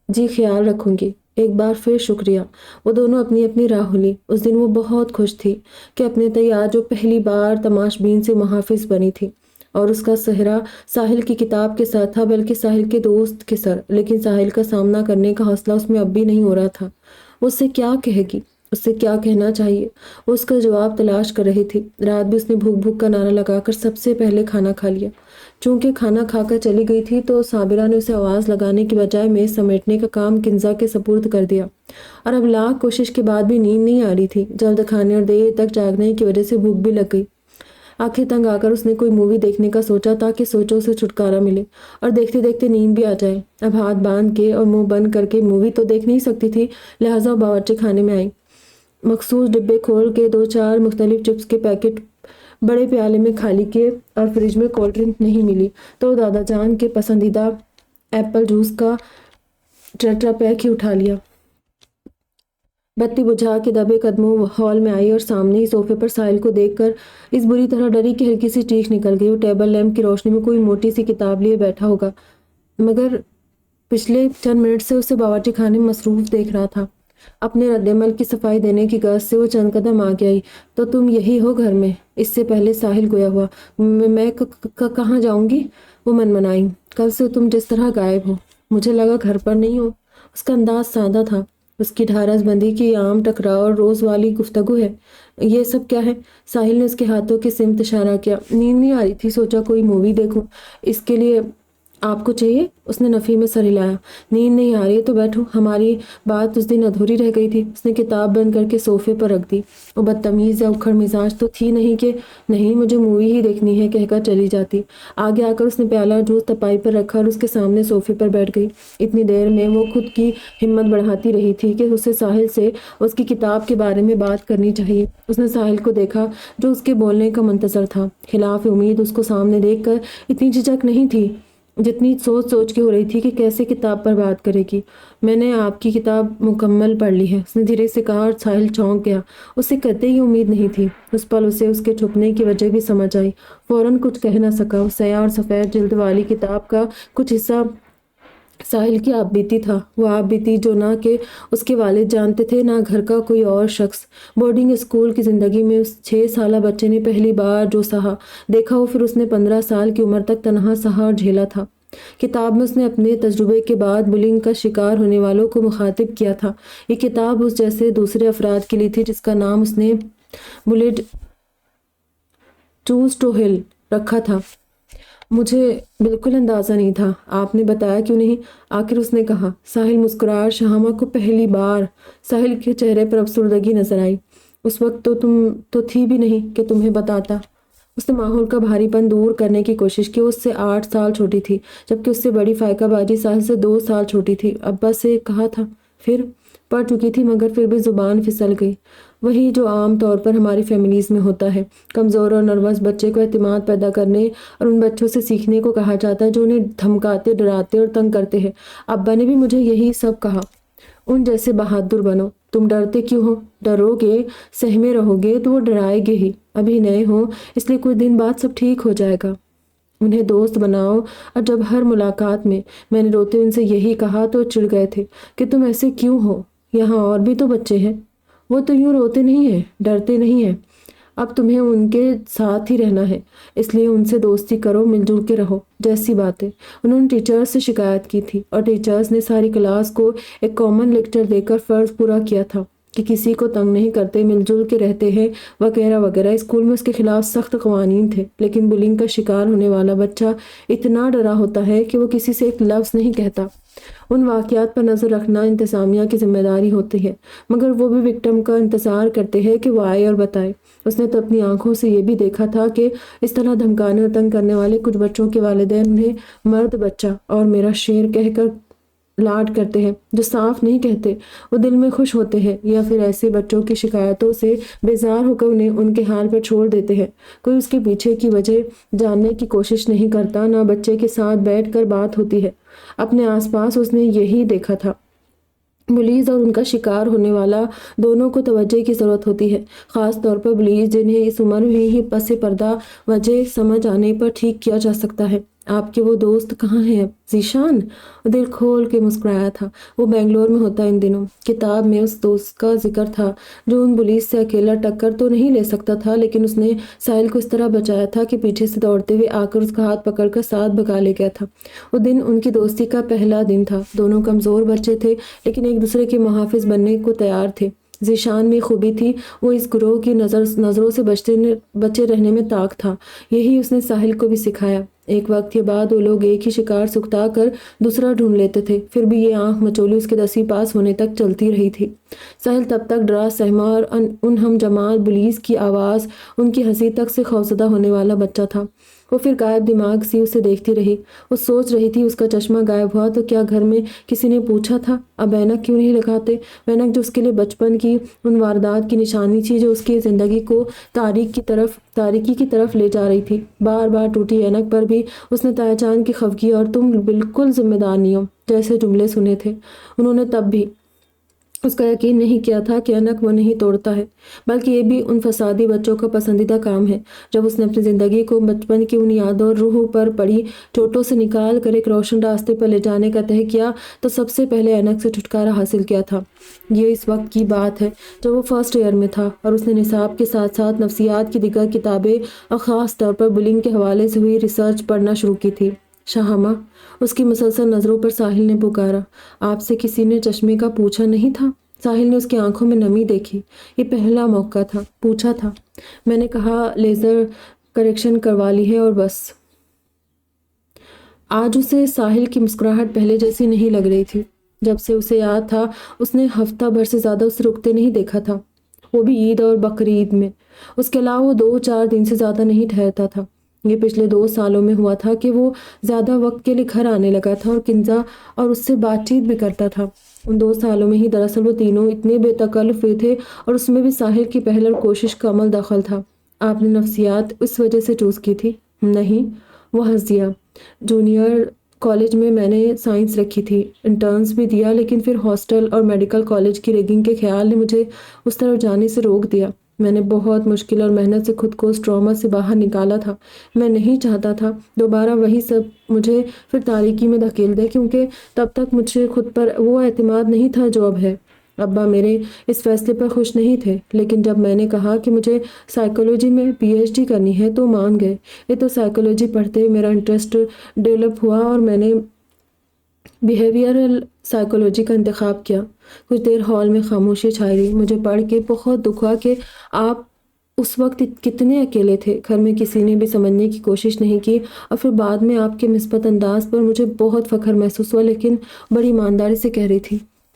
جی خیال رکھوں گی، ایک بار پھر شکریہ۔ وہ دونوں اپنی اپنی راہ لی۔ اس دن وہ بہت خوش تھی کہ اپنے تیار جو پہلی بار تماش بین سے محافظ بنی تھی، اور اس کا سہرا ساحل کی کتاب کے ساتھ تھا، بلکہ ساحل کے دوست کے سر۔ لیکن ساحل کا سامنا کرنے کا حوصلہ اس میں اب بھی نہیں ہو رہا تھا۔ وہ اس سے کیا کہے گی؟ اس سے کیا کہنا چاہیے؟ وہ اس کا جواب تلاش کر رہی تھی۔ رات بھی اس نے بھوک بھوک کا نعرہ لگا کر سب سے پہلے کھانا کھا لیا۔ چونکہ کھانا کھا کر چلی گئی تھی تو صابرہ نے اسے آواز لگانے کی بجائے میز سمیٹنے کا کام کنزا کے سپرد کر دیا، اور اب لاکھ کوشش کے بعد بھی نیند نہیں آ رہی تھی۔ جلد کھانے اور دیر تک جاگنے کی وجہ سے بھوک بھی لگ گئی۔ آخر تنگ آ کر اس نے کوئی مووی دیکھنے کا سوچا تاکہ سوچوں سے چھٹکارا ملے اور دیکھتے دیکھتے نیند بھی آ جائے۔ اب ہاتھ باندھ کے اور منہ بند کر کے مووی تو دیکھ نہیں سکتی تھی، لہٰذا باورچی خانے میں آئی۔ مخصوص ڈبے کھول کے 2-4 مختلف چپس کے پیکٹ بڑے پیالے میں خالی کیے، اور فریج میں کولڈ ڈرنک نہیں ملی تو دادا جان کے پسندیدہ ایپل جوس کا ٹیٹرا پیک ہی اٹھا لیا۔ بتی بجھا کے دبے قدموں ہال میں آئی اور سامنے ہی صوفے پر ساحل کو دیکھ کر اس بری طرح ڈری کہ ہلکی سی چیخ نکل گئی۔ وہ ٹیبل لیمپ کی روشنی میں کوئی موٹی سی کتاب لیے بیٹھا ہوگا، مگر پچھلے چند منٹ سے اسے باورچی خانے میں مصروف دیکھ رہا تھا۔ اپنے رد عمل کی صفائی دینے کی غرض سے وہ چند قدم آگے آئی۔ تو تم یہی ہو گھر میں؟ اس سے پہلے ساحل گویا ہوا۔ میں کہاں جاؤں گی؟ وہ منمنائی۔ کل سے تم جس طرح غائب ہو، مجھے لگا گھر پر نہیں ہو۔ اس کا انداز سادہ تھا۔ اس کی ڈھارس بندی کی عام ٹکراؤ اور روز والی گفتگو ہے۔ یہ سب کیا ہے؟ ساحل نے اس کے ہاتھوں کی سمت اشارہ کیا۔ نیند نہیں آ رہی تھی، سوچا کوئی مووی دیکھوں۔ اس کے لیے آپ کو چاہیے؟ اس نے نفی میں سر ہلایا۔ نیند نہیں آ رہی تو بیٹھو، ہماری بات اس دن ادھوری رہ گئی تھی۔ اس نے کتاب بند کر کے صوفے پر رکھ دی۔ وہ بدتمیز یا اکھڑ مزاج تو تھی نہیں کہ نہیں مجھے مووی ہی دیکھنی ہے کہہ کر چلی جاتی۔ آگے آ کر اس نے پیالہ جوس تپائی پر رکھا اور اس کے سامنے صوفے پر بیٹھ گئی۔ اتنی دیر میں وہ خود کی ہمت بڑھاتی رہی تھی کہ اسے ساحل سے اس کی کتاب کے بارے میں بات کرنی چاہیے۔ اس نے ساحل کو دیکھا جو اس کے بولنے کا منتظر تھا۔ خلاف امید اس کو سامنے دیکھ کر اتنی جھجک نہیں تھی جتنی سوچ سوچ کے ہو رہی تھی کہ کیسے کتاب پر بات کرے گی۔ میں نے آپ کی کتاب مکمل پڑھ لی ہے، اس نے دھیرے سے کہا، اور ساحل چونک گیا۔ اسے قطعی ہی امید نہیں تھی۔ اس پل اسے اس کے چھپنے کی وجہ بھی سمجھ آئی۔ فوراً کچھ کہہ نہ سکا۔ وہ سیاہ اور سفید جلد والی کتاب کا کچھ حصہ ساحل کی آپ بیتی تھا، وہ آپ بیتی جو نہ کہ اس کے والد جانتے تھے نہ گھر کا کوئی اور شخص۔ بورڈنگ اسکول کی زندگی میں اس 6 سالہ بچے نے پہلی بار جو سہا دیکھا وہ پھر اس نے 15 سال کی عمر تک تنہا سہا اور جھیلا تھا۔ کتاب میں اس نے اپنے تجربے کے بعد بلنگ کا شکار ہونے والوں کو مخاطب کیا تھا۔ یہ کتاب اس جیسے دوسرے افراد کے لیے تھی جس کا نام اس نے بلڈ چوز ٹو ہل رکھا تھا۔ مجھے بالکل اندازہ نہیں تھا، آپ نے بتایا کیوں نہیں؟ آخر اس نے کہا۔ ساحل مسکرایا۔ شاہمہ کو پہلی بار ساحل کے چہرے پر افسردگی نظر آئی۔ اس وقت تو تم تو تھی بھی نہیں کہ تمہیں بتاتا۔ اس نے ماحول کا بھاری پن دور کرنے کی کوشش کی۔ اس سے 8 سال چھوٹی تھی، جبکہ اس سے بڑی فائقہ باجی ساحل سے 2 سال چھوٹی تھی۔ ابا سے کہا تھا، پھر پڑھ چکی تھی مگر پھر بھی زبان پھسل گئی۔ وہی جو عام طور پر ہماری فیملیز میں ہوتا ہے، کمزور اور نروس بچے کو اعتماد پیدا کرنے اور ان بچوں سے سیکھنے کو کہا جاتا ہے جو انہیں دھمکاتے، ڈراتے اور تنگ کرتے ہیں۔ ابا نے بھی مجھے یہی سب کہا، ان جیسے بہادر بنو۔ تم ڈرتے کیوں ہو؟ ڈرو گے، سہمے رہو گے تو وہ ڈرائے گے ہی۔ ابھی نئے ہو اس لیے کچھ دن بعد سب ٹھیک ہو جائے گا۔ انہیں دوست بناؤ۔ اور جب ہر ملاقات میں نے روتے ان سے یہی کہا تو چڑ گئے تھے کہ تم ایسے کیوں ہو، یہاں اور بھی تو بچے ہیں۔ وہ تو یوں روتے نہیں ہیں، ڈرتے نہیں ہیں۔ اب تمہیں ان کے ساتھ ہی رہنا ہے، اس لیے ان سے دوستی کرو، مل جل کے رہو، جیسی باتیں۔ انہوں نے ٹیچرز سے شکایت کی تھی اور ٹیچرز نے ساری کلاس کو ایک کامن لیکچر دے کر فرض پورا کیا تھا کہ کسی کو تنگ نہیں کرتے، مل جل کے رہتے ہیں، وغیرہ وغیرہ۔ اسکول میں اس کے خلاف سخت قوانین تھے، لیکن بلنگ کا شکار ہونے والا بچہ اتنا ڈرا ہوتا ہے کہ وہ کسی سے ایک لفظ نہیں کہتا۔ ان واقعات پر نظر رکھنا انتظامیہ کی ذمہ داری ہوتی ہے، مگر وہ بھی وکٹم کا انتظار کرتے ہیں کہ وہ آئے اور بتائے۔ اس نے تو اپنی آنکھوں سے یہ بھی دیکھا تھا کہ اس طرح دھمکانے اور تنگ کرنے والے کچھ بچوں کے والدین انہیں مرد بچہ اور میرا شیر کہہ کر لاڈ کرتے ہیں، جو صاف نہیں کہتے، وہ دل میں خوش ہوتے ہیں، یا پھر ایسے بچوں کی شکایتوں سے بیزار ہو کر انہیں ان کے حال پر چھوڑ دیتے ہیں۔ کوئی اس کے پیچھے کی وجہ جاننے کی کوشش نہیں کرتا، نہ بچے کے ساتھ بیٹھ کر بات ہوتی ہے۔ اپنے آس پاس اس نے یہی دیکھا تھا۔ بلیز اور ان کا شکار ہونے والا دونوں کو توجہ کی ضرورت ہوتی ہے، خاص طور پر بلیز جنہیں اس عمر میں ہی پس پردہ وجہ سمجھ آنے پر ٹھیک کیا جا سکتا ہے۔ آپ کے وہ دوست کہاں ہیں اب؟ ذیشان دل کھول کے مسکرایا تھا۔ وہ بنگلور میں ہوتا ان دنوں۔ کتاب میں اس دوست کا ذکر تھا جو ان بلیز سے اکیلا ٹکر تو نہیں لے سکتا تھا، لیکن اس نے ساحل کو اس طرح بچایا تھا کہ پیچھے سے دوڑتے ہوئے آ کر اس کا ہاتھ پکڑ کر ساتھ بھگا لے گیا تھا۔ وہ دن ان کی دوستی کا پہلا دن تھا۔ دونوں کمزور بچے تھے لیکن ایک دوسرے کے محافظ بننے کو تیار تھے۔ ذیشان میں خوبی تھی، وہ اس گروہ کی نظروں سے بچے رہنے میں طاق تھا۔ یہی اس نے ساحل کو بھی سکھایا۔ ایک وقت کے بعد وہ لوگ ایک ہی شکار سکھتا کر دوسرا ڈھونڈ لیتے تھے، پھر بھی یہ آنکھ مچولی اس کے 10ویں پاس ہونے تک چلتی رہی تھی۔ ساحل تب تک ڈرا سہما اور ان ہم جماعت بلیز کی آواز، ان کی ہنسی تک سے خوفزدہ ہونے والا بچہ تھا۔ وہ پھر غائب دماغ سی اسے دیکھتی رہی۔ وہ سوچ رہی تھی اس کا چشمہ غائب ہوا تو کیا گھر میں کسی نے پوچھا تھا اب اینک کیوں نہیں لگاتے؟ اینک جو اس کے لیے بچپن کی ان واردات کی نشانی تھی جو اس کی زندگی کو تاریکی کی طرف لے جا رہی تھی۔ بار بار ٹوٹی اینک پر بھی اس نے تایا جان کی خفگی اور تم بالکل ذمہ دار نہیں ہو جیسے جملے سنے تھے۔ انہوں نے تب بھی اس کا یقین نہیں کیا تھا کہ اینک وہ نہیں توڑتا ہے، بلکہ یہ بھی ان فسادی بچوں کا پسندیدہ کام ہے۔ جب اس نے اپنی زندگی کو بچپن کی ان یادوں اور روح پر پڑی چوٹوں سے نکال کر ایک روشن راستے پر لے جانے کا طے کیا تو سب سے پہلے اینک سے چھٹکارا حاصل کیا تھا۔ یہ اس وقت کی بات ہے جب وہ فرسٹ ایئر میں تھا اور اس نے نصاب کے ساتھ ساتھ نفسیات کی دیگر کتابیں اور خاص طور پر بلنگ کے حوالے سے ہوئی ریسرچ پڑھنا شروع کی تھی۔ شاہمہ، اس کی مسلسل نظروں پر ساحل نے پکارا، آپ سے کسی نے چشمے کا پوچھا نہیں تھا؟ ساحل نے اس کی آنکھوں میں نمی دیکھی۔ یہ پہلا موقع تھا۔ پوچھا تھا، میں نے کہا لیزر کریکشن کروا لی ہے اور بس۔ آج اسے ساحل کی مسکراہٹ پہلے جیسی نہیں لگ رہی تھی۔ جب سے اسے یاد تھا اس نے ہفتہ بھر سے زیادہ اسے رکتے نہیں دیکھا تھا، وہ بھی عید اور بقرعید میں۔ اس کے علاوہ وہ 2-4 دن سے زیادہ نہیں ٹھہرتا تھا۔ یہ پچھلے 2 سالوں میں ہوا تھا کہ وہ زیادہ وقت کے لیے گھر آنے لگا تھا اور کنزا اور اس سے بات چیت بھی کرتا تھا۔ ان 2 سالوں میں ہی دراصل وہ تینوں اتنے بے تکلف ہوئے تھے اور اس میں بھی ساحل کی پہل اور کوشش کا عمل دخل تھا۔ آپ نے نفسیات اس وجہ سے چوز کی تھی؟ نہیں، وہ ہنس دیا۔ جونیئر کالج میں میں نے سائنس رکھی تھی، انٹرنس بھی دیا، لیکن پھر ہاسٹل اور میڈیکل کالج کی ریگنگ کے خیال نے مجھے اس طرف جانے سے روک دیا۔ میں نے بہت مشکل اور محنت سے خود کو اس ٹراما سے باہر نکالا تھا۔ میں نہیں چاہتا تھا دوبارہ وہی سب مجھے پھر تاریکی میں دھکیل دے، کیونکہ تب تک مجھے خود پر وہ اعتماد نہیں تھا جو اب ہے۔ ابا میرے اس فیصلے پر خوش نہیں تھے، لیکن جب میں نے کہا کہ مجھے سائیکالوجی میں PhD کرنی ہے تو مان گئے۔ یہ تو سائیکالوجی پڑھتے میرا انٹرسٹ ڈیولپ ہوا اور میں نے بیہیویئرل سائیکالوجی کا انتخاب کیا۔ کچھ دیر ہال میں خاموشی چھائی رہی۔ مجھے پڑھ کے بہت دکھ ہوا کہ آپ اس وقت کتنے اکیلے تھے۔ گھر میں کسی نے بھی سمجھنے کی کوشش نہیں کی اور پھر بعد میں آپ کے مثبت انداز پر مجھے بہت فخر محسوس ہوا، لیکن بڑی ایمانداری سے کہہ رہی تھی،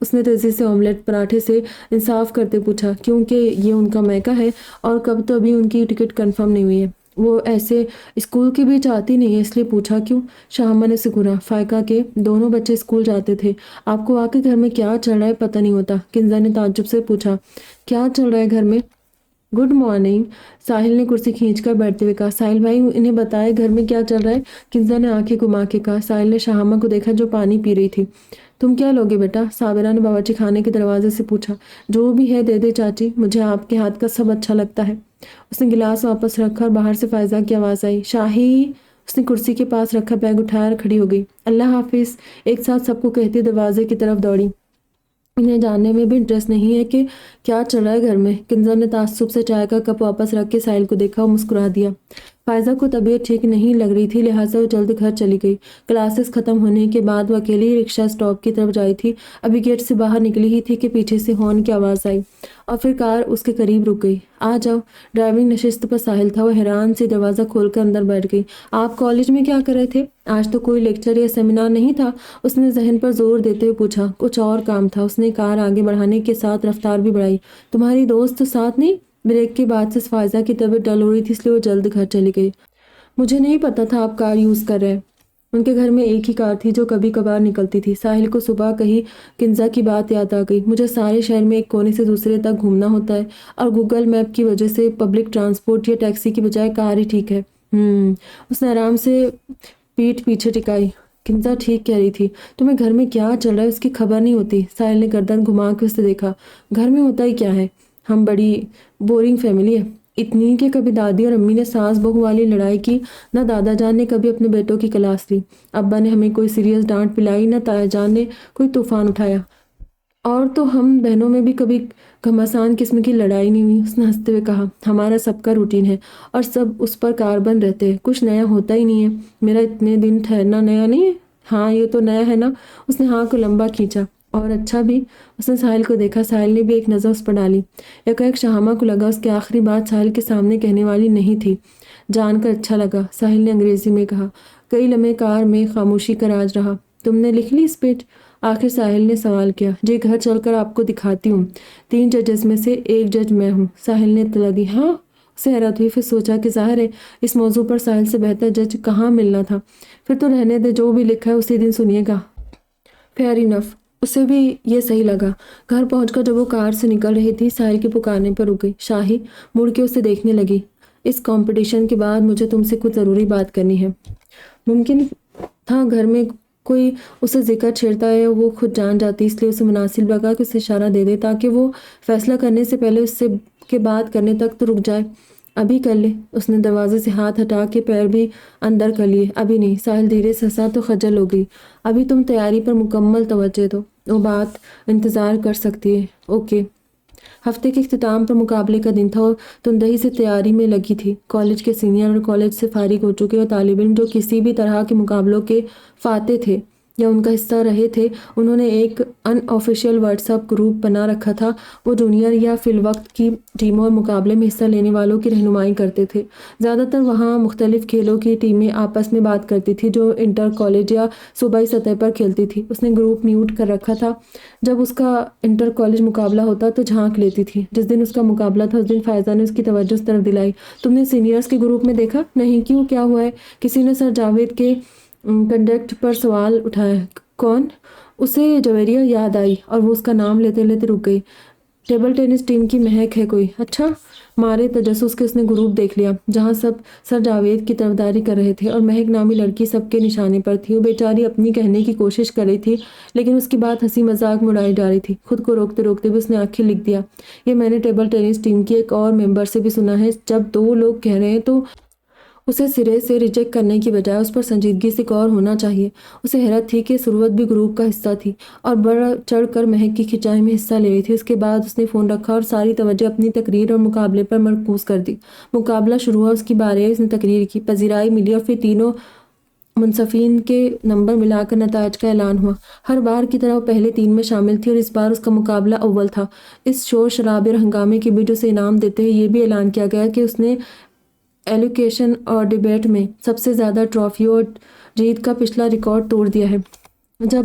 اس نے تیزی سے آملیٹ پراٹھے سے انصاف کرتے پوچھا، کیونکہ یہ ان کا میکا ہے اور کب تو ابھی ان کی ٹکٹ کنفرم نہیں ہوئی ہے۔ وہ ایسے اسکول کی بھی چاہتی نہیں ہے، اس لیے پوچھا کیوں؟ شاہمہ نے سکھورا، فائقہ کے دونوں بچے اسکول جاتے تھے، آپ کو واقعی گھر میں کیا چل رہا ہے پتہ نہیں ہوتا؟ کنزا نے تعجب سے پوچھا۔ کیا چل رہا ہے گھر میں؟ گڈ مارننگ، ساحل نے کرسی کھینچ کر بیٹھتے ہوئے کہا۔ ساحل بھائی انہیں بتائے گھر میں کیا چل رہا ہے؟ کنزا نے آنکھیں گھما کے کہا۔ ساحل نے شاہمہ کو دیکھا جو پانی پی رہی تھی۔ تم کیا لوگے بیٹا؟ صابرہ نے باورچی خانے کے دروازے سے پوچھا۔ جو بھی ہے دے دے چاچی، مجھے آپ کے ہاتھ کا سب اچھا لگتا ہے۔ اس نے گلاس واپس رکھا اور باہر سے فائزہ کی آواز آئی، شاہی۔ اس نے کرسی کے پاس رکھا بیگ اٹھایا اور کھڑی ہو گئی۔ اللہ حافظ ایک ساتھ سب کو کہتے دروازے کی طرف دوڑی۔ انہیں جاننے میں بھی انٹرسٹ نہیں ہے کہ کیا چل رہا ہے گھر میں۔ کنزا نے تعصب سے چائے کا کپ واپس رکھ کے ساحل کو دیکھا اور مسکرا دیا۔ فائزہ کو طبیعت ٹھیک نہیں لگ رہی تھی، لہٰذا وہ جلد گھر چلی گئی۔ کلاسز ختم ہونے کے بعد وہ اکیلی ہی رکشہ اسٹاپ کی طرف جائی تھی۔ ابھی گیٹ سے باہر نکلی ہی تھی کہ پیچھے سے ہارن کی آواز آئی اور پھر کار اس کے قریب رک گئی۔ آ جاؤ۔ ڈرائیونگ نشست پر ساحل تھا، وہ حیران سے دروازہ کھول کر اندر بیٹھ گئی۔ آپ کالج میں کیا کر رہے تھے؟ آج تو کوئی لیکچر یا سیمینار نہیں تھا، اس نے ذہن پر زور دیتے ہوئے پوچھا۔ کچھ اور کام تھا، اس نے کار آگے بڑھانے کے ساتھ رفتار بھی بڑھائی۔ تمہاری دوست ساتھ نہیں؟ بریک کے بعد سے فائزہ کی طبیعت ڈل ہو رہی تھی، اس لیے وہ جلد گھر چلی گئی۔ مجھے نہیں پتا تھا آپ کار یوز کر رہے ہیں۔ ان کے گھر میں ایک ہی کار تھی جو کبھی کبھار نکلتی تھی۔ ساحل کو صبح کہی کنزا کی بات یاد آ گئی۔ مجھے سارے شہر میں ایک کونے سے دوسرے تک گھومنا ہوتا ہے اور گوگل میپ کی وجہ سے پبلک ٹرانسپورٹ یا ٹیکسی کی بجائے کار ہی ٹھیک ہے۔ اس نے آرام سے پیٹھ پیچھے ٹکائی۔ کنزا ٹھیک کہہ رہی تھی، تمہیں گھر میں کیا چل رہا ہے اس کی خبر نہیں ہوتی۔ ساحل نے گردن گھما کے اسے دیکھا۔ گھر میں ہوتا ہی کیا ہے، ہم بڑی بورنگ فیملی ہے، اتنی کہ کبھی دادی اور امی نے ساس بہو والی لڑائی کی، نہ دادا جان نے کبھی اپنے بیٹوں کی کلاس لی، ابا نے ہمیں کوئی سیریس ڈانٹ پلائی، نہ تایا جان نے کوئی طوفان اٹھایا، اور تو ہم بہنوں میں بھی کبھی گھمسان قسم کی لڑائی نہیں ہوئی۔ اس نے ہنستے ہوئے کہا، ہمارا سب کا روٹین ہے اور سب اس پر کاربن رہتے ہیں، کچھ نیا ہوتا ہی نہیں ہے۔ میرا اتنے دن ٹھہرنا نیا نہیں ہے؟ ہاں یہ تو نیا ہے نا۔ اس نے ہاں کو لمبا کھینچا۔ اور اچھا بھی۔ اس نے ساحل کو دیکھا، ساحل نے بھی ایک نظر اس پر ڈالی۔ یکایک شاہمہ کو لگا اس کی آخری بات ساحل کے سامنے کہنے والی نہیں تھی۔ جان کر اچھا لگا، ساحل نے انگریزی میں کہا۔ کئی لمحے کار میں خاموشی کا راج رہا۔ تم نے لکھ لی اسپیچ؟ آخر ساحل نے سوال کیا۔ جی گھر چل کر آپ کو دکھاتی ہوں، 3 ججز میں سے ایک جج میں ہوں۔ ساحل نے اطلاع دی۔ ہاں؟ اسے حیرت ہوئی، پھر سوچا کہ ظاہر ہے اس موضوع پر ساحل سے بہتر جج کہاں ملنا تھا۔ پھر تو رہنے دے، جو بھی لکھا ہے اسی دن سنیے گا۔ Fair enough. اسے بھی یہ صحیح لگا۔ گھر پہنچ کر جب وہ کار سے نکل رہی تھی، ساحل کے پکارنے پر رک گئی۔ شاہی مڑ کے اسے دیکھنے لگی۔ اس کمپٹیشن کے بعد مجھے تم سے کچھ ضروری بات کرنی ہے۔ ممکن تھا گھر میں کوئی اسے ذکر چھیڑتا ہے، وہ خود جان جاتی، اس لیے اسے مناسب لگا کہ اسے اشارہ دے دے تاکہ وہ فیصلہ کرنے سے پہلے اس سے کے بات کرنے تک تو رک جائے۔ ابھی کر لے۔ اس نے دروازے سے ہاتھ ہٹا کے پیر بھی اندر کر لیے۔ ابھی نہیں۔ ساحل دھیرے سے ہنسا تو خجل ہو گئی۔ ابھی تم تیاری پر مکمل توجہ دو، وہ بات انتظار کر سکتی ہے۔ اوکے۔ ہفتے کے اختتام پر مقابلے کا دن تھا اور تندہی سے تیاری میں لگی تھی۔ کالج کے سینئر اور کالج سے فارغ ہو چکے اور طالب علم جو کسی بھی طرح کے مقابلوں کے فاتح تھے یا ان کا حصہ رہے تھے، انہوں نے ایک ان آفیشیل واٹس ایپ گروپ بنا رکھا تھا۔ وہ جونیئر یا فی الوقت کی ٹیموں اور مقابلے میں حصہ لینے والوں کی رہنمائی کرتے تھے۔ زیادہ تر وہاں مختلف کھیلوں کی ٹیمیں آپس میں بات کرتی تھی جو انٹر کالج یا صوبائی سطح پر کھیلتی تھی۔ اس نے گروپ میوٹ کر رکھا تھا، جب اس کا انٹر کالج مقابلہ ہوتا تو جھانک لیتی تھی۔ جس دن اس کا مقابلہ تھا اس دن فائزہ نے اس کی توجہ اس طرف دلائی۔ تم نے سینئرز کے گروپ میں دیکھا؟ نہیں، کیوں، کیا ہوا ہے؟ کسی نے سر جاوید کے کنڈکٹ پر سوال اٹھایا۔ کون؟ اسے جویریہ یاد آئی اور وہ اس کا نام لیتے لیتے رک گئی۔ ٹیبل ٹینس ٹیم کی مہک ہے کوئی؟ اچھا۔ مارے تجسس کے اس نے گروپ دیکھ لیا جہاں سب سر جاوید کی طرفداری کر رہے تھے اور مہک نامی لڑکی سب کے نشانے پر تھی۔ وہ بیچاری اپنی کہنے کی کوشش کر رہی تھی لیکن اس کی بات ہنسی مذاق میں اڑائی جا رہی تھی۔ خود کو روکتے روکتے بھی اس نے آخر لکھ دیا، یہ میں نے ٹیبل ٹینس ٹیم کی ایک اور ممبر سے بھی سنا ہے۔ جب 2 لوگ کہہ رہے ہیں تو اسے سرے سے ریجیکٹ کرنے کی بجائے اس پر سنجیدگی سے غور ہونا چاہیے۔ اسے حیرت تھی کہ ثروت بھی گروپ کا حصہ تھی اور بڑھ چڑھ کر مہک کی کھنچائی میں حصہ لے رہی تھی۔ اس کے بعد اس نے فون رکھا اور ساری توجہ اپنی تقریر اور مقابلے پر مرکوز کر دی۔ مقابلہ شروع ہوا، اس کی باری آئی، اس نے تقریر کی، پذیرائی ملی اور پھر تینوں منصفین کے نمبر ملا کر نتائج کا اعلان ہوا۔ ہر بار کی طرح وہ پہلے 3 میں شامل تھی اور اس بار اس کا مقابلہ اول تھا۔ اس شور شرابے اور ہنگامے کے بیچ اسے انعام دیتے ہوئے یہ بھی اعلان کیا گیا کہ اس نے ایلوکیشن اور ڈیبیٹ میں سب سے زیادہ ٹرافیوں اور جیت کا پچھلا ریکارڈ توڑ دیا ہے۔ جب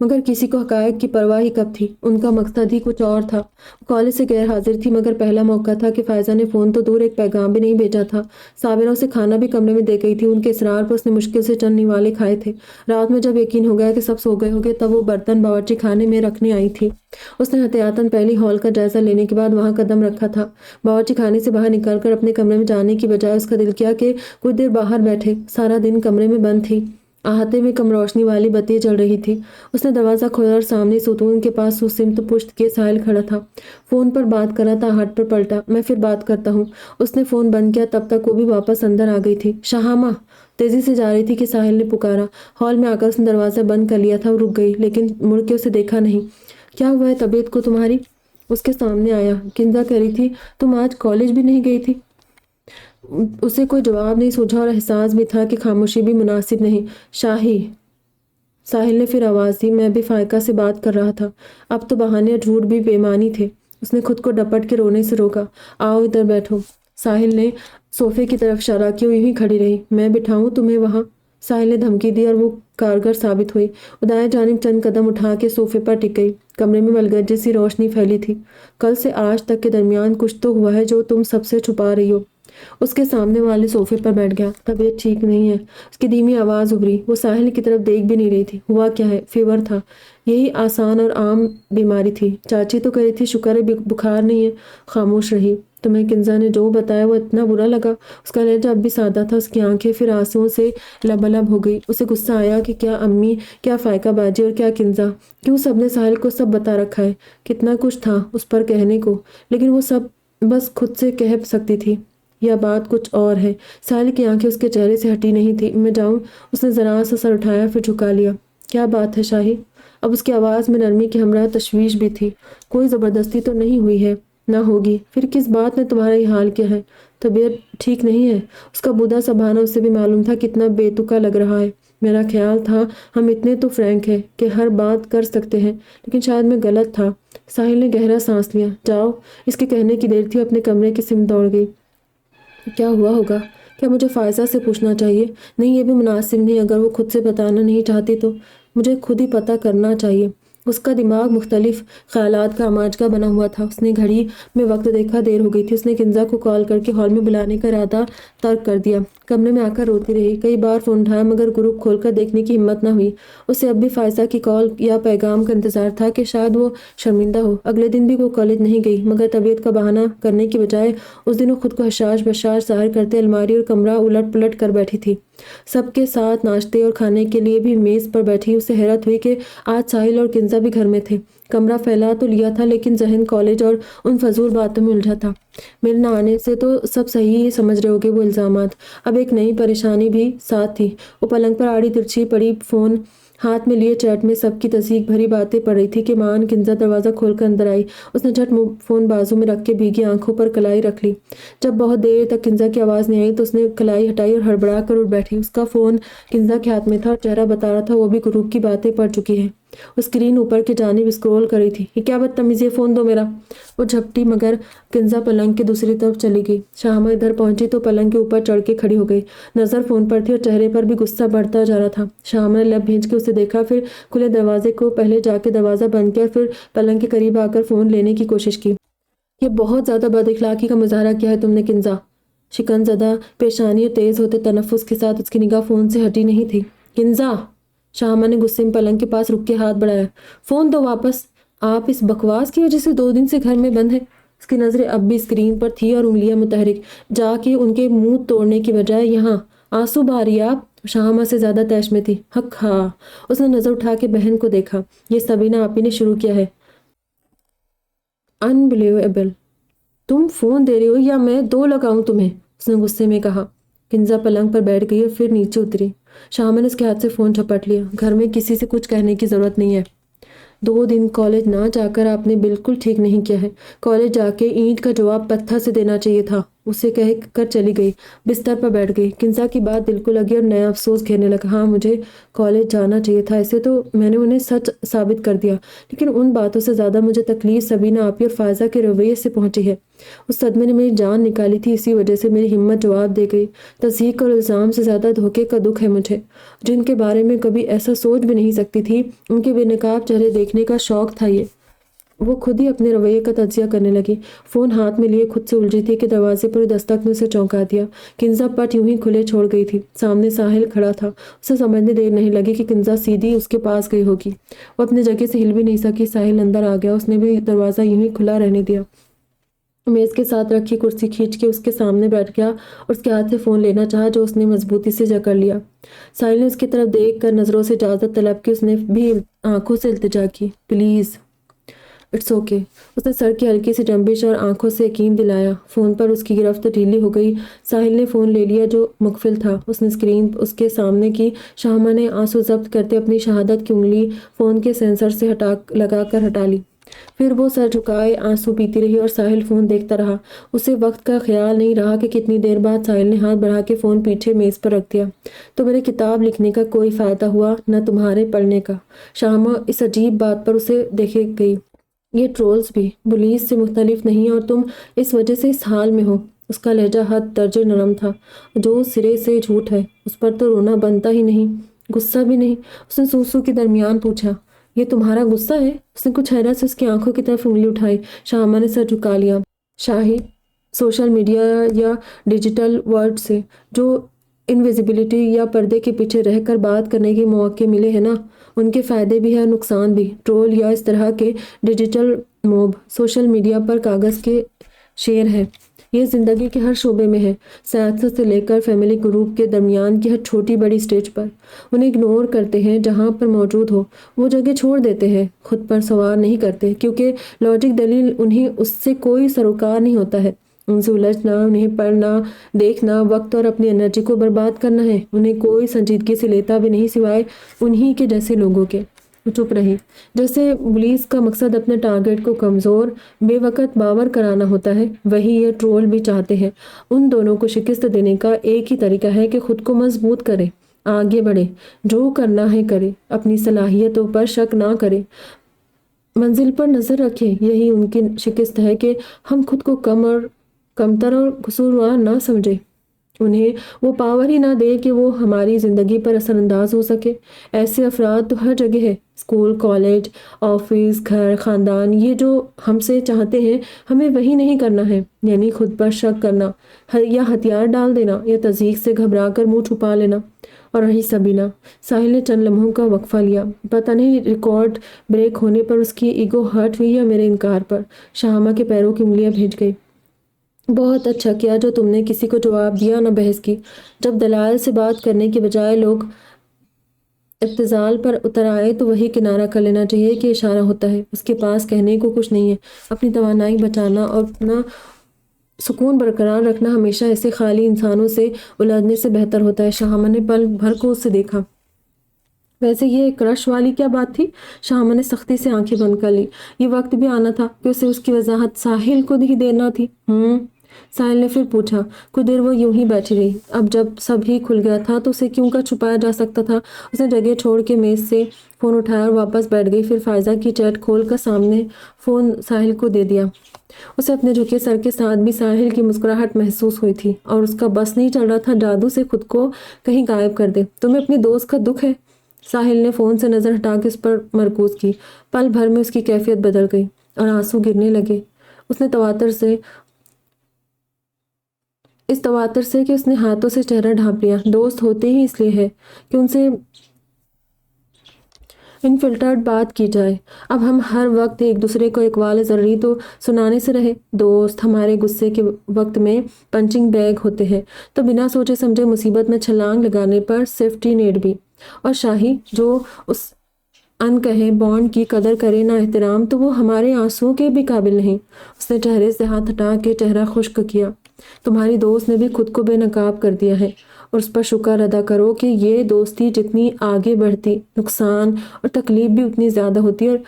مگر کسی کو حقائق کی پرواہ ہی کب تھی، ان کا مقصد ہی کچھ اور تھا۔ کالج سے غیر حاضر تھی مگر پہلا موقع تھا کہ فائزہ نے فون تو دور ایک پیغام بھی نہیں بھیجا تھا۔ صابرہ اسے کھانا بھی کمرے میں دے گئی تھی، ان کے اصرار پر اس نے مشکل سے چند نوالے کھائے تھے۔ رات میں جب یقین ہو گیا کہ سب سو گئے ہوں گے تب وہ برتن باورچی خانے میں رکھنے آئی تھی۔ اس نے احتیاطاً پہلی ہال کا جائزہ لینے کے بعد وہاں قدم رکھا تھا۔ باورچی خانے سے باہر نکل کر اپنے کمرے میں جانے کی بجائے اس کا دل کیا کہ کچھ دیر باہر بیٹھے۔ سارا دن کمرے میں بند تھی، احاطے میں کم روشنی والی بتی جل رہی تھی۔ اس نے دروازہ کھولا اور سامنے ستون کے پاس سمت پشت کے ساحل کھڑا تھا، فون پر بات کر رہا تھا۔ ہاتھ پر پلٹا، میں پھر بات کرتا ہوں۔ اس نے فون بند کیا، تب تک وہ بھی واپس اندر آ گئی تھی۔ شہامہ تیزی سے جا رہی تھی کہ ساحل نے پکارا۔ ہال میں آ کر اس نے دروازہ بند کر لیا تھا اور رک گئی، لیکن مڑ کے اسے دیکھا نہیں۔ کیا ہوا ہے طبیعت کو تمہاری؟ اس کے سامنے آیا۔ کنزا کہہ رہی تھی تم آج کالج بھی نہیں گئی تھی۔ اسے کوئی جواب نہیں سوجھا اور احساس بھی تھا کہ خاموشی بھی مناسب نہیں۔ شاہی، ساحل نے پھر آواز دی، میں بھی فائقہ سے بات کر رہا تھا۔ اب تو بہانے اور جھوٹ بھی بے معنی تھے۔ اس نے خود کو ڈپٹ کے رونے سے روکا۔ آؤ ادھر بیٹھو۔ ساحل نے صوفے کی طرف اشارہ کیا، یوں ہی کھڑی رہی۔ میں بٹھاؤں تمہیں وہاں؟ ساحل نے دھمکی دی اور وہ کارگر ثابت ہوئی۔ وہ دائیں جانب چند قدم اٹھا کے صوفے پر ٹک گئی۔ کمرے میں ملگرجی سی روشنی پھیلی تھی۔ کل سے آج تک کے درمیان کچھ تو ہوا ہے جو تم سب سے چھپا رہی ہو۔ اس کے سامنے والے صوفے پر بیٹھ گیا۔ طبیعت ٹھیک نہیں ہے، اس کی دھیمی آواز ابھری۔ وہ ساحل کی طرف دیکھ بھی نہیں رہی تھی۔ ہوا کیا ہے؟ فیور تھا، یہی آسان اور عام بیماری تھی۔ چاچی تو کہہ رہی تھی شکر ہے بخار نہیں ہے۔ خاموش رہی۔ تمہیں کنزا نے جو بتایا وہ اتنا برا لگا؟ اس کا لہجہ اب بھی سادہ تھا، اس کی آنکھیں پھر آنسوؤں سے لبالب ہو گئی۔ اسے غصہ آیا کہ کیا امی، کیا فائقہ باجی اور کیا کنزا، کیوں سب نے ساحل کو سب بتا رکھا ہے۔ کتنا کچھ تھا اس پر کہنے کو، لیکن وہ سب بس خود سے کہہ سکتی تھی۔ یا بات کچھ اور ہے؟ ساحل کی آنکھیں اس کے چہرے سے ہٹی نہیں تھی۔ میں جاؤں؟ اس نے ذرا سا سر اٹھایا پھر جھکا لیا۔ کیا بات ہے شاہی؟ اب اس کی آواز میں نرمی کے ہمراہ تشویش بھی تھی۔ کوئی زبردستی تو نہیں ہوئی ہے؟ نہ ہوگی، پھر کس بات نے تمہارا یہ حال کیا ہے؟ طبیعت ٹھیک نہیں ہے؟ اس کا بودا سا بہانہ اسے بھی معلوم تھا کتنا بے تکا لگ رہا ہے۔ میرا خیال تھا ہم اتنے تو فرینک ہیں کہ ہر بات کر سکتے ہیں، لیکن شاید میں غلط تھا۔ ساحل نے گہرا سانس لیا۔ جاؤ، اس کے کہنے کی دیر تھی، اپنے کمرے کی سمت دوڑ گئی۔ کیا ہوا ہوگا؟ کیا مجھے فائزہ سے پوچھنا چاہیے؟ نہیں، یہ بھی مناسب نہیں۔ اگر وہ خود سے بتانا نہیں چاہتی تو مجھے خود ہی پتہ کرنا چاہیے۔ اس کا دماغ مختلف خیالات کا اماجگا بنا ہوا تھا۔ اس نے گھڑی میں وقت دیکھا، دیر ہو گئی تھی۔ اس نے کنزا کو کال کر کے ہال میں بلانے کا ارادہ ترک کر دیا۔ کمرے میں آ کر روتی رہی، کئی بار فون اٹھایا مگر گروپ کھول کر دیکھنے کی ہمت نہ ہوئی۔ اسے اب بھی فائزہ کی کال یا پیغام کا انتظار تھا کہ شاید وہ شرمندہ ہو۔ اگلے دن بھی وہ کالج نہیں گئی، مگر طبیعت کا بہانہ کرنے کی بجائے اس دن وہ خود کو حشاش بشاش ظاہر کرتے الماری اور کمرہ الٹ پلٹ کر بیٹھی تھی۔ سب کے ساتھ ناشتے اور کھانے کے لیے بھی میز پر بیٹھی۔ اسے حیرت ہوئی کہ آج ساحل اور کنزا بھی گھر میں تھے۔ کمرہ پھیلا تو لیا تھا لیکن ذہن کالج اور ان فضول باتوں میں الجھا تھا۔ میرے نہ آنے سے تو سب صحیح ہی سمجھ رہے ہوگے وہ الزامات۔ اب ایک نئی پریشانی بھی ساتھ تھی۔ وہ پلنگ پر آڑی ترچھی پڑی، فون ہاتھ میں لیے چیٹ میں سب کی تصدیق بھری باتیں پڑھ رہی تھی کہ مان کنزا دروازہ کھول کر اندر آئی۔ اس نے جھٹ فون بازو میں رکھ کے بھیگی آنکھوں پر کلائی رکھ لی۔ جب بہت دیر تک کنزا کی آواز نہیں آئی تو اس نے کلائی ہٹائی اور ہڑبڑا کر اٹھ بیٹھی۔ اس کا فون کنزا کے ہاتھ میں تھا اور چہرہ بتا رہا تھا وہ بھی گروپ کی باتیں پڑھ چکی ہے۔ وہ اسکرین اوپر کی جانب اسکرول کر رہی تھی۔ یہ کیا بدتمیزی ہے، فون دو میرا۔ وہ جھپٹی مگر کنزا پلنگ کے دوسری طرف چلی گئی۔ شامہ ادھر پہنچی تو پلنگ کے اوپر چڑھ کے کھڑی ہو گئی۔ نظر فون پر تھی اور چہرے پر بھی غصہ بڑھتا جا رہا تھا۔ شامہ نے لب بھینچ کے اسے دیکھا، پھر کھلے دروازے کو پہلے جا کے دروازہ بند کیا، پھر پلنگ کے قریب آ کر فون لینے کی کوشش کی۔ یہ بہت زیادہ بد اخلاقی کا مظاہرہ کیا ہے تم نے کنزا۔ شکن زدہ پیشانی اور تیز ہوتے تنفس کے ساتھ اس کی نگاہ فون سے ہٹی نہیں تھی۔ کنزا، شامہ نے غصے میں پلنگ کے پاس رک کے ہاتھ بڑھایا۔ فون دو واپس۔ آپ اس بکواس کی وجہ سے 2 دن سے گھر میں بند ہے۔ اس کی نظریں اب بھی اسکرین پر تھی اور انگلیاں متحرک، جا کے ان کے منہ توڑنے کی بجائے یہاں آنسو بہا رہی آپ۔ شامہ سے زیادہ طیش میں تھی۔ حق ہاں، اس نے نظر اٹھا کے بہن کو دیکھا۔ یہ سبینہ آپی نے شروع کیا ہے۔ انبلیویبل، تم فون دے رہی ہو یا میں 2 لگاؤں تمہیں، اس نے غصے میں کہا۔ کنزا پلنگ پر بیٹھ گئی اور پھر نیچے اتری۔ شامہ نے اس کے ہاتھ سے فون جھپٹ لیا۔ گھر میں کسی سے کچھ کہنے کی ضرورت نہیں ہے۔ 2 دن کالج نہ جا کر آپ نے بالکل ٹھیک نہیں کیا ہے۔ کالج جا کے اینٹ کا جواب پتھر سے دینا چاہیے تھا۔ اسے کہہ کر چلی گئی، بستر پر بیٹھ گئی۔ کنزا کی بات دل کو لگی اور نیا افسوس گھیرنے لگا۔ ہاں مجھے کالج جانا چاہیے تھا، ایسے تو میں نے انہیں سچ ثابت کر دیا، لیکن ان باتوں سے زیادہ مجھے تکلیف سبینہ آپی اور فائزہ کے رویے سے پہنچی ہے۔ اس صدمے نے میری جان نکالی تھی، اسی وجہ سے میری ہمت جواب دے گئی۔ تصدیق اور الزام سے زیادہ دھوکے کا دکھ ہے مجھے، جن کے بارے میں کبھی ایسا سوچ بھی نہیں سکتی تھی۔ ان کے بے نقاب چہرے دیکھنے کا شوق تھا یہ۔ وہ خود ہی اپنے رویے کا تجزیہ کرنے لگی۔ فون ہاتھ میں لیے خود سے الجھی تھی کہ دروازے پر دستک نے اسے چونکا دیا۔ کنزا پٹ یوں ہی کھلے چھوڑ گئی تھی۔ سامنے ساحل کھڑا تھا۔ اسے سمجھنے دیر نہیں لگی کہ کنزا سیدھی اس کے پاس گئی ہوگی۔ وہ اپنی جگہ سے ہل بھی نہیں سکی۔ ساحل اندر آ گیا، اس نے بھی دروازہ یوں ہی کھلا رہنے دیا۔ میز کے ساتھ رکھی کرسی کھینچ کے اس کے سامنے بیٹھ گیا اور اس کے ہاتھ سے فون لینا چاہا، جو اس نے مضبوطی سے جکڑ لیا۔ ساحل نے اس کی طرف دیکھ کر نظروں سے اجازت طلب کی۔ اس نے بھی آنکھوں سے التجا کی، پلیز اٹس اوکے۔ اس نے سر کی ہلکی سی جنبش اور آنکھوں سے یقین دلایا۔ فون پر اس کی گرفت ڈھیلی ہو گئی۔ ساحل نے فون لے لیا جو مقفل تھا۔ اس نے اسکرین اس کے سامنے کی۔ شاہمہ نے آنسو ضبط کرتے اپنی شہادت کی انگلی فون کے سینسر سے لگا کر ہٹا لی۔ پھر وہ سر جھکائے آنسو پیتی رہی اور ساحل فون دیکھتا رہا۔ اسے وقت کا خیال نہیں رہا کہ کتنی دیر بعد ساحل نے ہاتھ بڑھا کے فون پیچھے میز پر رکھ دیا۔ تو میرے کتاب لکھنے کا کوئی فائدہ ہوا نہ تمہارے پڑھنے کا۔ شاہمہ اس عجیب بات پر اسے دیکھے گئی۔ یہ ٹرولز بھی بلیز سے مختلف نہیں اور تم اس وجہ سے اس حال میں ہو۔ اس کا لہجہ حد درجے نرم تھا، جو سرے سے جھوٹ ہے۔ اس پر تو رونا بنتا ہی نہیں، غصہ بھی نہیں۔ اس نے سوسو کے درمیان پوچھا، یہ تمہارا غصہ ہے؟ اس نے کچھ حیرت سے اس کی آنکھوں کی طرف انگلی اٹھائی۔ شاہمہ نے سر جھکا لیا۔ شاہی، سوشل میڈیا یا ڈیجیٹل ورلڈ سے جو انویزیبلٹی یا پردے کے پیچھے رہ کر بات کرنے کے مواقع ملے ہیں نا، ان کے فائدے بھی ہیں اور نقصان بھی۔ ٹرول یا اس طرح کے ڈیجیٹل موب سوشل میڈیا پر کاغذ کے شیر ہے۔ یہ زندگی کے ہر شعبے میں ہے، سیاست سے لے کر فیملی گروپ کے درمیان کی ہر چھوٹی بڑی سٹیج پر۔ انہیں اگنور کرتے ہیں، جہاں پر موجود ہو وہ جگہ چھوڑ دیتے ہیں، خود پر سوار نہیں کرتے، کیونکہ لاجک دلیل انہیں اس سے کوئی سروکار نہیں ہوتا ہے۔ ان سے الجھنا، انہیں پڑھنا، دیکھنا، وقت اور اپنی انرجی کو برباد کرنا ہے۔ انہیں کوئی سنجیدگی سے لیتا بھی نہیں سوائے انہی کے جیسے لوگوں کے۔ وہ چپ رہی۔ جیسے پولیس کا مقصد اپنے ٹارگٹ کو کمزور، بے وقت باور کرانا ہوتا ہے، وہی یہ ٹرول بھی چاہتے ہیں۔ ان دونوں کو شکست دینے کا ایک ہی طریقہ ہے کہ خود کو مضبوط کرے، آگے بڑھے، جو کرنا ہے کرے، اپنی صلاحیتوں پر شک نہ کرے، منزل پر نظر رکھے۔ یہی ان کی شکست ہے کہ ہم خود کو کمتر اور قصوروار نہ سمجھے، انہیں وہ پاور ہی نہ دے کہ وہ ہماری زندگی پر اثر انداز ہو سکے۔ ایسے افراد تو ہر جگہ ہے، اسکول، کالج، آفس، گھر، خاندان۔ یہ جو ہم سے چاہتے ہیں ہمیں وہی نہیں کرنا ہے، یعنی خود پر شک کرنا یا ہتھیار ڈال دینا یا تصدیق سے گھبرا کر منہ چھپا لینا۔ اور رہی سبینہ، ساحل نے چند لمحوں کا وقفہ لیا۔ پتہ نہیں ریکارڈ بریک ہونے پر اس کی ایگو ہرٹ ہوئی یا میرے انکار پر۔ شاہمہ کے پیروں کی انگلیاں بھیج گئی۔ بہت اچھا کیا جو تم نے کسی کو جواب دیا، نہ بحث کی۔ جب دلائل سے بات کرنے کے بجائے لوگ ابتذال پر اتر آئے تو وہی کنارہ کر لینا چاہیے کہ اشارہ ہوتا ہے، اس کے پاس کہنے کو کچھ نہیں ہے۔ اپنی توانائی بچانا اور اپنا سکون برقرار رکھنا ہمیشہ ایسے خالی انسانوں سے الجھنے سے بہتر ہوتا ہے۔ شاہمہ نے پل بھر کو اس سے دیکھا۔ ویسے یہ کرش والی کیا بات تھی؟ شاہمہ نے سختی سے آنکھیں بند کر لی۔ یہ وقت بھی آنا تھا کہ اسے اس کی وضاحت ساحل کو ہی دینا تھی۔ ساحل نے پھر پوچھا۔ کچھ دیر وہ یوں ہی بیٹھی رہی۔ اب جب سب ہی کھل گیا تھا تو اسے کیوں کر چھپایا جا سکتا تھا؟ اس نے جگہ چھوڑ کے میز سے فون اٹھایا اور واپس بیٹھ گئی۔ پھر فائزہ کی چیٹ کھول کر سامنے فون ساحل کو دے دیا۔ اسے اپنے جھکے سر کے ساتھ بھی ساحل کی مسکراہٹ محسوس ہوئی تھی اور اس کا بس نہیں چل رہا تھا جادو سے خود کو کہیں غائب کر دے۔ تمہیں اپنی دوست کا دکھ ہے؟ ساحل نے فون سے نظر ہٹا کے اس پر مرکوز کی۔ پل بھر میں اس کی کیفیت بدل گئی اور آنسو گرنے لگے۔ اس نے اس تواتر سے کہ اس نے ہاتھوں سے چہرہ ڈھانپ لیا۔ دوست ہوتے ہی اس لیے ہے کہ ان سے انفلٹرڈ بات کی جائے۔ اب ہم ہر وقت ایک دوسرے کو اقوال ضروری تو سنانے سے رہے۔ دوست ہمارے غصے کے وقت میں پنچنگ بیگ ہوتے ہیں، تو بنا سوچے سمجھے مصیبت میں چھلانگ لگانے پر سیفٹی نیٹ بھی۔ اور شاہی، جو اس انکہے بانڈ کی قدر کرے نہ احترام، تو وہ ہمارے آنسوؤں کے بھی قابل نہیں۔ اس نے چہرے سے ہاتھ ہٹا کے چہرہ خشک کیا۔ تمہاری دوست نے بھی خود کو بے نقاب کر دیا ہے اور اس پر شکر ادا کرو کہ یہ دوستی جتنی آگے بڑھتی، نقصان اور تکلیف بھی اتنی زیادہ ہوتی ہے۔ اور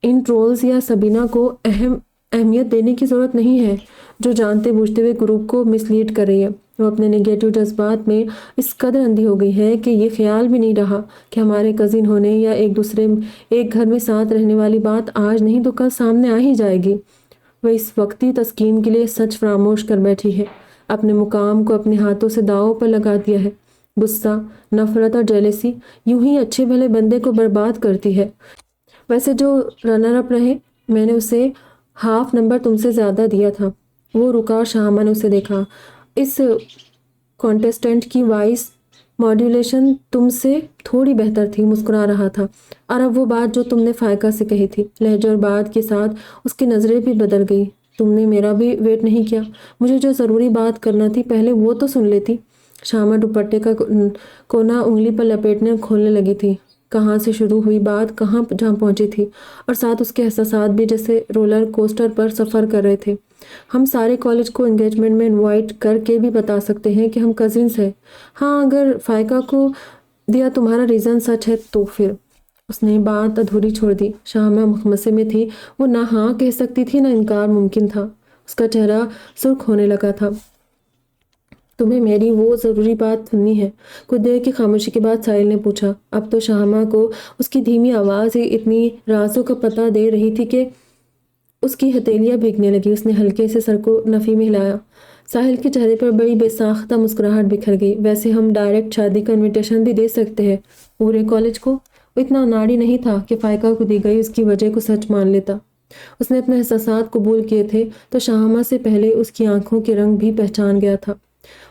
ان ٹرولز یا سبینہ کو اہم اہمیت دینے کی ضرورت نہیں ہے جو جانتے بوجھتے ہوئے گروپ کو مس لیڈ کر رہی ہے۔ وہ اپنے نگیٹو جذبات میں اس قدر اندھی ہو گئی ہے کہ یہ خیال بھی نہیں رہا کہ ہمارے کزن ہونے یا ایک گھر میں ساتھ رہنے والی بات آج نہیں تو کل سامنے آ ہی جائے گی۔ وہ اس وقتی تسکین کے لیے سچ فراموش کر بیٹھی ہے، اپنے مقام کو اپنے ہاتھوں سے داؤں پر لگا دیا ہے۔ غصہ، نفرت اور جیلیسی یوں ہی اچھے بھلے بندے کو برباد کرتی ہے۔ ویسے جو رنر اپ رہے، میں نے اسے ½ نمبر تم سے زیادہ دیا تھا۔ وہ رکا اور شہامہ نے اسے دیکھا۔ اس کانٹیسٹنٹ کی وائس ماڈیولیشن تم سے تھوڑی بہتر تھی، مسکرا رہا تھا۔ اور اب وہ بات جو تم نے فائقہ سے کہی تھی، لہجے اور بات کے ساتھ اس کی نظریں بھی بدل گئی۔ تم نے میرا بھی ویٹ نہیں کیا، مجھے جو ضروری بات کرنا تھی پہلے وہ تو سن لیتی۔ شامہ دوپٹے کا کونا انگلی پر لپیٹنے اور کھولنے لگی تھی۔ کہاں سے شروع ہوئی بات کہاں جہاں پہنچی تھی، اور ساتھ اس کے احساسات بھی جیسے رولر کوسٹر پر سفر کر رہے تھے۔ ہم سارے کالج کو انگیجمنٹ میں انوائٹ کر کے بھی بتا سکتے ہیں کہ ہم کزنز ہیں۔ ہاں، اگر فائقہ کو دیا تمہارا ریزن سچ ہے تو پھر۔ اس نے بات ادھوری چھوڑ دی۔ شامہ مخمصے میں تھی، وہ نہ ہاں کہہ سکتی تھی نہ انکار ممکن تھا۔ اس کا چہرہ سرخ ہونے لگا تھا۔ تمہیں میری وہ ضروری بات سننی ہے؟ کچھ دیر کی خاموشی کے بعد ساحل نے پوچھا۔ اب تو شامہ کو اس کی دھیمی آواز ہی اتنی رازوں کا پتہ دے رہی تھی کہ اس کی ہتھیلیاں بھیگنے لگی۔ اس نے ہلکے سے سر کو نفی میں ہلایا۔ ساحل کے چہرے پر بڑی بے ساختہ مسکراہٹ بکھر گئی۔ ویسے ہم ڈائریکٹ شادی کا انویٹیشن بھی دے سکتے ہیں پورے کالج کو۔ وہ اتنا اناڑی نہیں تھا کہ فائقہ کو دی گئی اس کی وجہ کو سچ مان لیتا۔ اس نے اپنے احساسات قبول کیے تھے تو شامہ سے پہلے اس کی آنکھوں کے رنگ بھی پہچان گیا تھا۔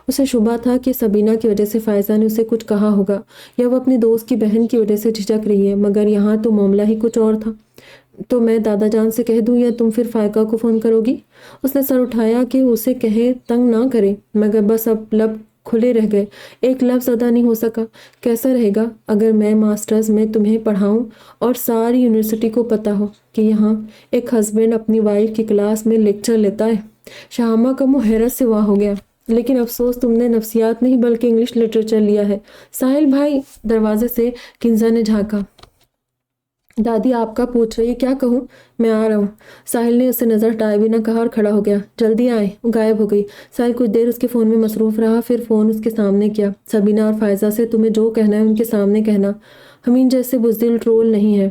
اسے شبہ تھا کہ سبینہ کی وجہ سے فائزہ نے اسے کچھ کہا ہوگا، یا وہ اپنی دوست کی بہن کی وجہ سے جھجک رہی ہے، مگر یہاں تو معاملہ ہی کچھ اور تھا۔ تو میں دادا جان سے کہہ دوں یا تم پھر فائقہ کو فون کرو گی؟ اس نے سر اٹھایا کہ اسے کہے تنگ نہ کرے، مگر بس اب لب کھلے رہ گئے، ایک لفظ ادا نہیں ہو سکا۔ کیسا رہے گا اگر میں ماسٹرز میں تمہیں پڑھاؤں اور ساری یونیورسٹی کو پتہ ہو کہ یہاں ایک ہسبینڈ اپنی وائف کی کلاس میں لیکچر لیتا ہے؟ شامہ کا منہ حیرت سے واہ ہو گیا۔ لیکن افسوس تم نے نفسیات نہیں بلکہ انگلش لٹریچر لیا ہے۔ ساحل بھائی، دروازے سے کنزا نے جھانکا۔ دادی آپ کا پوچھ رہی ہے، کیا کہوں؟ میں آ رہا ہوں۔ ساحل نے اسے نظر ہٹائے بھی نہ کہا اور کھڑا ہو گیا۔ جلدی آئیں۔ وہ غائب ہو گئی۔ ساحل کچھ دیر اس کے فون میں مصروف رہا، پھر فون اس کے سامنے کیا۔ سبینہ اور فائزہ سے تمہیں جو کہنا ہے ان کے سامنے کہنا۔ ہمین جیسے بزدل ٹرول نہیں ہے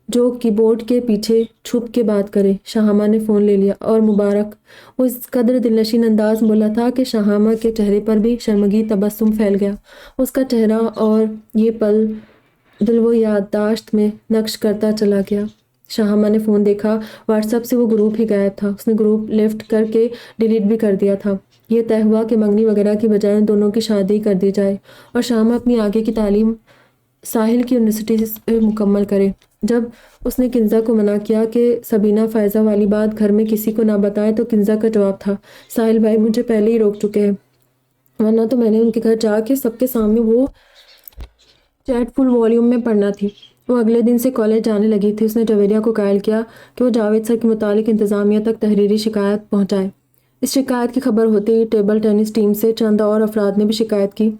جو کی بورڈ کے پیچھے چھپ کے بات کرے۔ شہامہ نے فون لے لیا۔ اور مبارک؟ وہ اس قدر دلنشین انداز بولا تھا کہ شہامہ کے چہرے پر بھی شرمگی تبسم پھیل گیا۔ اس کا چہرہ اور یہ پل دل و یادداشت میں نقش کرتا چلا گیا۔ شہامہ نے فون دیکھا، واٹس ایپ سے وہ گروپ ہی غائب تھا۔ اس نے گروپ لیفٹ کر کے ڈیلیٹ بھی کر دیا تھا۔ یہ طے ہوا کہ منگنی وغیرہ کی بجائے ان دونوں کی شادی کر دی جائے اور شہامہ اپنی آگے کی تعلیم ساحل کی یونیورسٹی سے مکمل کرے۔ جب اس نے کنزا کو منع کیا کہ سبینہ فائزہ والی بات گھر میں کسی کو نہ بتائے تو کنزا کا جواب تھا، ساحل بھائی مجھے پہلے ہی روک چکے ہیں، ورنہ تو میں نے ان کے گھر جا کے سب کے سامنے وہ چیٹ فل والیوم میں پڑھنا تھی۔ وہ اگلے دن سے کالج جانے لگی تھی۔ اس نے جویریہ کو قائل کیا کہ وہ جاوید سر کے متعلق انتظامیہ تک تحریری شکایت پہنچائے۔ اس شکایت کی خبر ہوتے ہی ٹیبل ٹینس ٹیم سے چند اور افراد نے بھی شکایت کی،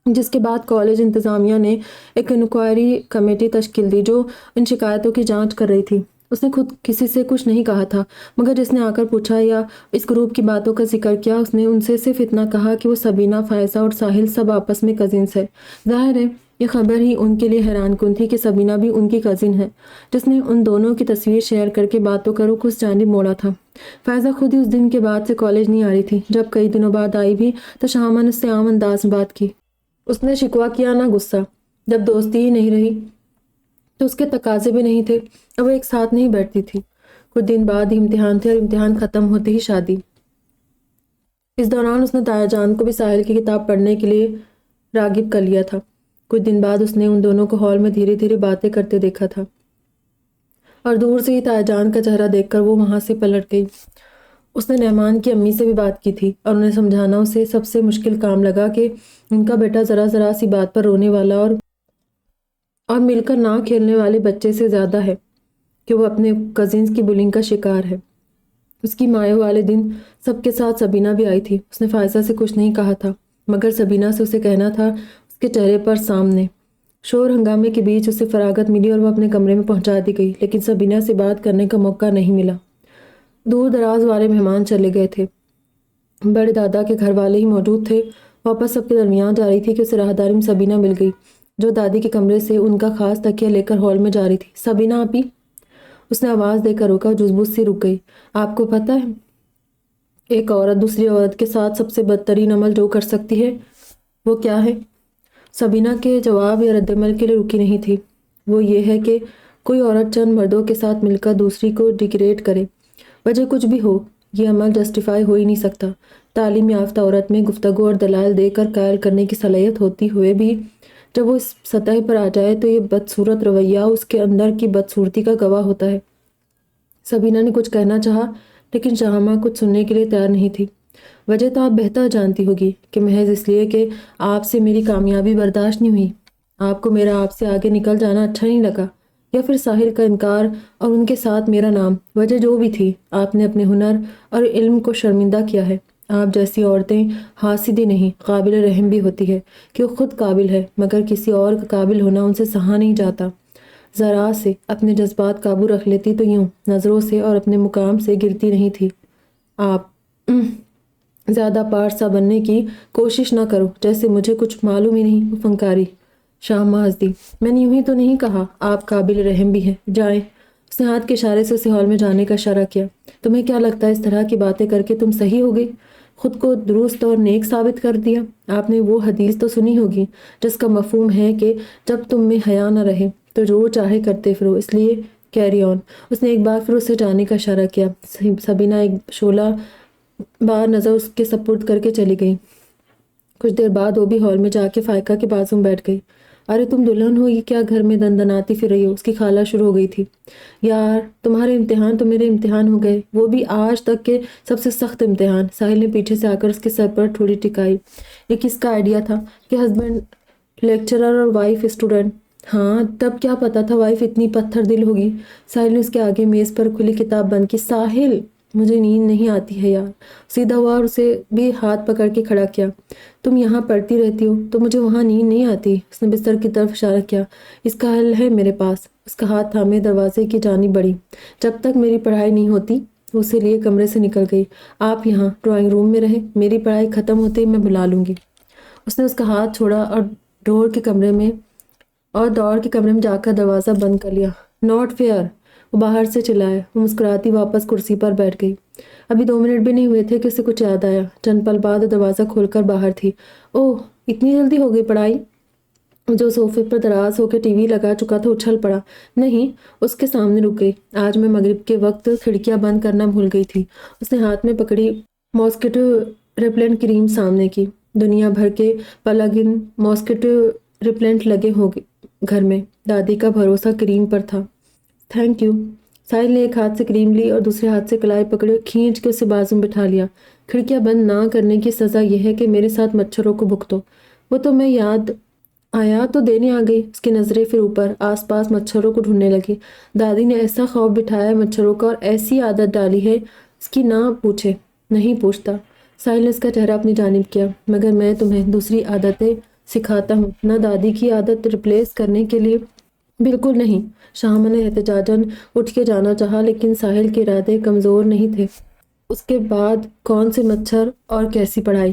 جس کے بعد کالج انتظامیہ نے ایک انکوائری کمیٹی تشکیل دی جو ان شکایتوں کی جانچ کر رہی تھی۔ اس نے خود کسی سے کچھ نہیں کہا تھا، مگر جس نے آ کر پوچھا یا اس گروپ کی باتوں کا ذکر کیا، اس نے ان سے صرف اتنا کہا کہ وہ سبینہ، فائزہ اور ساحل سب آپس میں کزنز ہیں۔ ظاہر ہے یہ خبر ہی ان کے لیے حیران کن تھی کہ سبینہ بھی ان کی کزن ہے، جس نے ان دونوں کی تصویر شیئر کر کے باتوں کا رخ اس جانب موڑا تھا۔ فائزہ خود ہی اس دن کے بعد سے کالج نہیں آ رہی تھی۔ جب کئی دنوں بعد آئی بھی تو شہامہ نے اس سے عام انداز میں بات کی۔ اس نے شکوہ کیا نہ غصہ۔ جب دوستی ہی نہیں رہی تو اس کے تقاضے بھی نہیں تھے اور وہ ایک ساتھ نہیں بیٹھتی تھی۔ کچھ دن بعد ہی امتحان تھے اور امتحان ختم ہوتے ہی شادی۔ اس دوران اس نے تایا جان کو بھی ساحل کی کتاب پڑھنے کے لیے راغب کر لیا تھا۔ کچھ دن بعد اس نے ان دونوں کو ہال میں دھیرے دھیرے باتیں کرتے دیکھا تھا اور دور سے ہی تایا جان کا چہرہ دیکھ کر وہ وہاں سے پلٹ گئی۔ اس نے نعمان کی امی سے بھی بات کی تھی اور انہیں سمجھانا اسے سب سے مشکل کام لگا کہ ان کا بیٹا ذرا سی بات پر رونے والا اور مل کر نہ کھیلنے والے بچے سے زیادہ ہے کہ وہ اپنے کزنز کی بلنگ کا شکار ہے۔ اس کی مائع والے دن سب کے ساتھ سبینہ بھی آئی تھی۔ اس نے فائزہ سے کچھ نہیں کہا تھا، مگر سبینہ سے اسے کہنا تھا۔ اس کے چہرے پر سامنے شور ہنگامے کے بیچ اسے فراغت ملی اور وہ اپنے کمرے میں پہنچا دی گئی، لیکن سبینہ سے بات کرنے کا موقع نہیں ملا۔ دور دراز والے مہمان چلے گئے تھے، بڑے دادا کے گھر والے ہی موجود تھے۔ واپس سب کے درمیان جا رہی تھی کہ اسے راہداری میں سبینہ مل گئی، جو دادی کے کمرے سے ان کا خاص تکیہ لے کر ہال میں جا رہی تھی۔ سبینہ آپی، اس نے آواز دے کر روکا، جزبوز سی رک گئی۔ آپ کو پتہ ہے ایک عورت دوسری عورت کے ساتھ سب سے بدترین عمل جو کر سکتی ہے وہ کیا ہے؟ سبینہ کے جواب یا رد عمل کے لیے رکی نہیں تھی۔ وہ یہ ہے کہ کوئی عورت چند مردوں کے ساتھ مل کر دوسری کو ڈیگریڈ کرے، وجہ کچھ بھی ہو۔ یہ عمل جسٹیفائی ہو ہی نہیں سکتا۔ تعلیم یافتہ عورت میں گفتگو اور دلائل دے کر قائل کرنے کی صلاحیت ہوتی ہوئے بھی جب وہ اس سطح پر آ جائے تو یہ بدصورت رویہ اس کے اندر کی بدصورتی کا گواہ ہوتا ہے۔ سبینہ نے کچھ کہنا چاہا، لیکن شاہمہ کچھ سننے کے لیے تیار نہیں تھی۔ وجہ تو آپ بہتر جانتی ہوگی کہ محض اس لیے کہ آپ سے میری کامیابی برداشت نہیں ہوئی، آپ کو میرا آپ سے آگے نکل جانا اچھا نہیں لگا، یا پھر ساحل کا انکار اور ان کے ساتھ میرا نام۔ وجہ جو بھی تھی، آپ نے اپنے ہنر اور علم کو شرمندہ کیا ہے۔ آپ جیسی عورتیں حاسد ہی نہیں، قابل رحم بھی ہوتی ہے کہ وہ خود قابل ہے، مگر کسی اور کا قابل ہونا ان سے سہا نہیں جاتا۔ ذرا سے اپنے جذبات قابو رکھ لیتی تو یوں نظروں سے اور اپنے مقام سے گرتی نہیں تھی۔ آپ زیادہ پارسا بننے کی کوشش نہ کرو، جیسے مجھے کچھ معلوم ہی نہیں۔ وہ فنکاری۔ شاہمہ ہنس دی۔ میں نے یوں ہی تو نہیں کہا، آپ قابل رحم بھی ہیں، جائیں۔ اس نے ہاتھ کے اشارے سے اسے ہال میں جانے کا اشارہ کیا۔ تمہیں کیا لگتا ہے اس طرح کی باتیں کر کے تم صحیح ہو گئی، خود کو درست اور نیک ثابت کر دیا؟ آپ نے وہ حدیث تو سنی ہوگی جس کا مفہوم ہے کہ جب تم میں حیا نہ رہے تو جو چاہے کرتے پھرو، اس لیے کیری آن۔ اس نے ایک بار پھر اسے جانے کا اشارہ کیا۔ سبینہ ایک شعلہ بار نظر اس کے سپرد کر کے چلی گئی۔ کچھ دیر بعد وہ بھی ہال میں جا کے فائقہ کے بازو میں بیٹھ گئی۔ ارے تم دلہن ہو، یہ کیا گھر میں دندناتی پھر رہی ہو؟ اس کی خالہ شروع ہو گئی تھی۔ یار تمہارے امتحان تو میرے امتحان ہو گئے، وہ بھی آج تک کے سب سے سخت امتحان۔ ساحل نے پیچھے سے آ کر اس کے سر پر تھوڑی ٹکائی۔ یہ کس کا آئیڈیا تھا کہ ہسبینڈ لیکچرر اور وائف اسٹوڈنٹ؟ ہاں تب کیا پتا تھا وائف اتنی پتھر دل ہوگی۔ ساحل نے اس کے آگے میز پر کھلی کتاب بند کی۔ ساحل، مجھے نیند نہیں آتی ہے یار۔ سیدھا ہوا اور اسے بھی ہاتھ پکڑ کے کھڑا کیا۔ تم یہاں پڑھتی رہتی ہو تو مجھے وہاں نیند نہیں آتی۔ اس نے بستر کی طرف اشارہ کیا۔ اس کا حل ہے میرے پاس۔ اس کا ہاتھ تھامے دروازے کی جانب بڑھی۔ جب تک میری پڑھائی نہیں ہوتی۔ وہ اسے لیے کمرے سے نکل گئی۔ آپ یہاں ڈرائنگ روم میں رہیں، میری پڑھائی ختم ہوتے ہی میں بلا لوں گی۔ اس نے اس کا ہاتھ چھوڑا اور دوڑ کے کمرے میں جا کر دروازہ بند کر لیا۔ ناٹ فیئر، وہ باہر سے چلایا۔ وہ مسکراتی واپس کرسی پر بیٹھ گئی۔ ابھی 2 منٹ بھی نہیں ہوئے تھے کہ اسے کچھ یاد آیا۔ چند پل بعد دروازہ کھول کر باہر تھی۔ اوہ، اتنی جلدی ہو گئی پڑھائی؟ جو صوفے پر دراز ہو کے ٹی وی لگا چکا تھا اچھل پڑا۔ نہیں، اس کے سامنے رک گئی۔ آج میں مغرب کے وقت کھڑکیاں بند کرنا بھول گئی تھی۔ اس نے ہاتھ میں پکڑی ماسکیٹو ریپلنٹ کریم سامنے کی۔ دنیا بھر کے پلگ ان ماسکیٹو ریپلنٹ لگے ہوں گے گھر میں، دادی کا بھروسہ کریم پر تھا۔ Thank you. ساحل نے ایک ہاتھ سے کریم لی اور دوسرے ہاتھ سے کلائی پکڑی اور کھینچ کے اسے بازو میں بٹھا لیا۔ کھڑکیاں بند نہ کرنے کی سزا یہ ہے کہ میرے ساتھ مچھروں کو بھگتو۔ وہ تو میں یاد آیا تو دینے آ گئی۔ اس کی نظریں پھر اوپر آس پاس مچھروں کو ڈھونڈنے لگی۔ دادی نے ایسا خوف بٹھایا ہے مچھروں کا اور ایسی عادت ڈالی ہے اس کی، نہ پوچھے۔ نہیں پوچھتا۔ ساحل نے اس کا چہرہ اپنی جانب کیا۔ مگر میں تمہیں دوسری عادتیں سکھاتا ہوں، نہ دادی کی عادت ریپلیس کرنے کے لیے۔ بالکل نہیں۔ شاہمہ نے احتجاجاً اٹھ کے جانا چاہا، لیکن ساحل کے ارادے کمزور نہیں تھے۔ اس کے بعد کون سے مچھر اور کیسی پڑھائی؟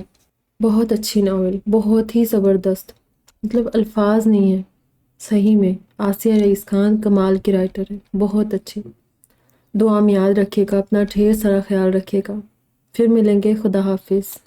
بہت اچھی ناول، بہت ہی زبردست، مطلب الفاظ نہیں ہیں۔ صحیح میں آسیہ رئیس خان کمال کی رائٹر ہے، بہت اچھی۔ دعا میں یاد رکھے گا، اپنا ڈھیر سارا خیال رکھے گا۔ پھر ملیں گے، خدا حافظ۔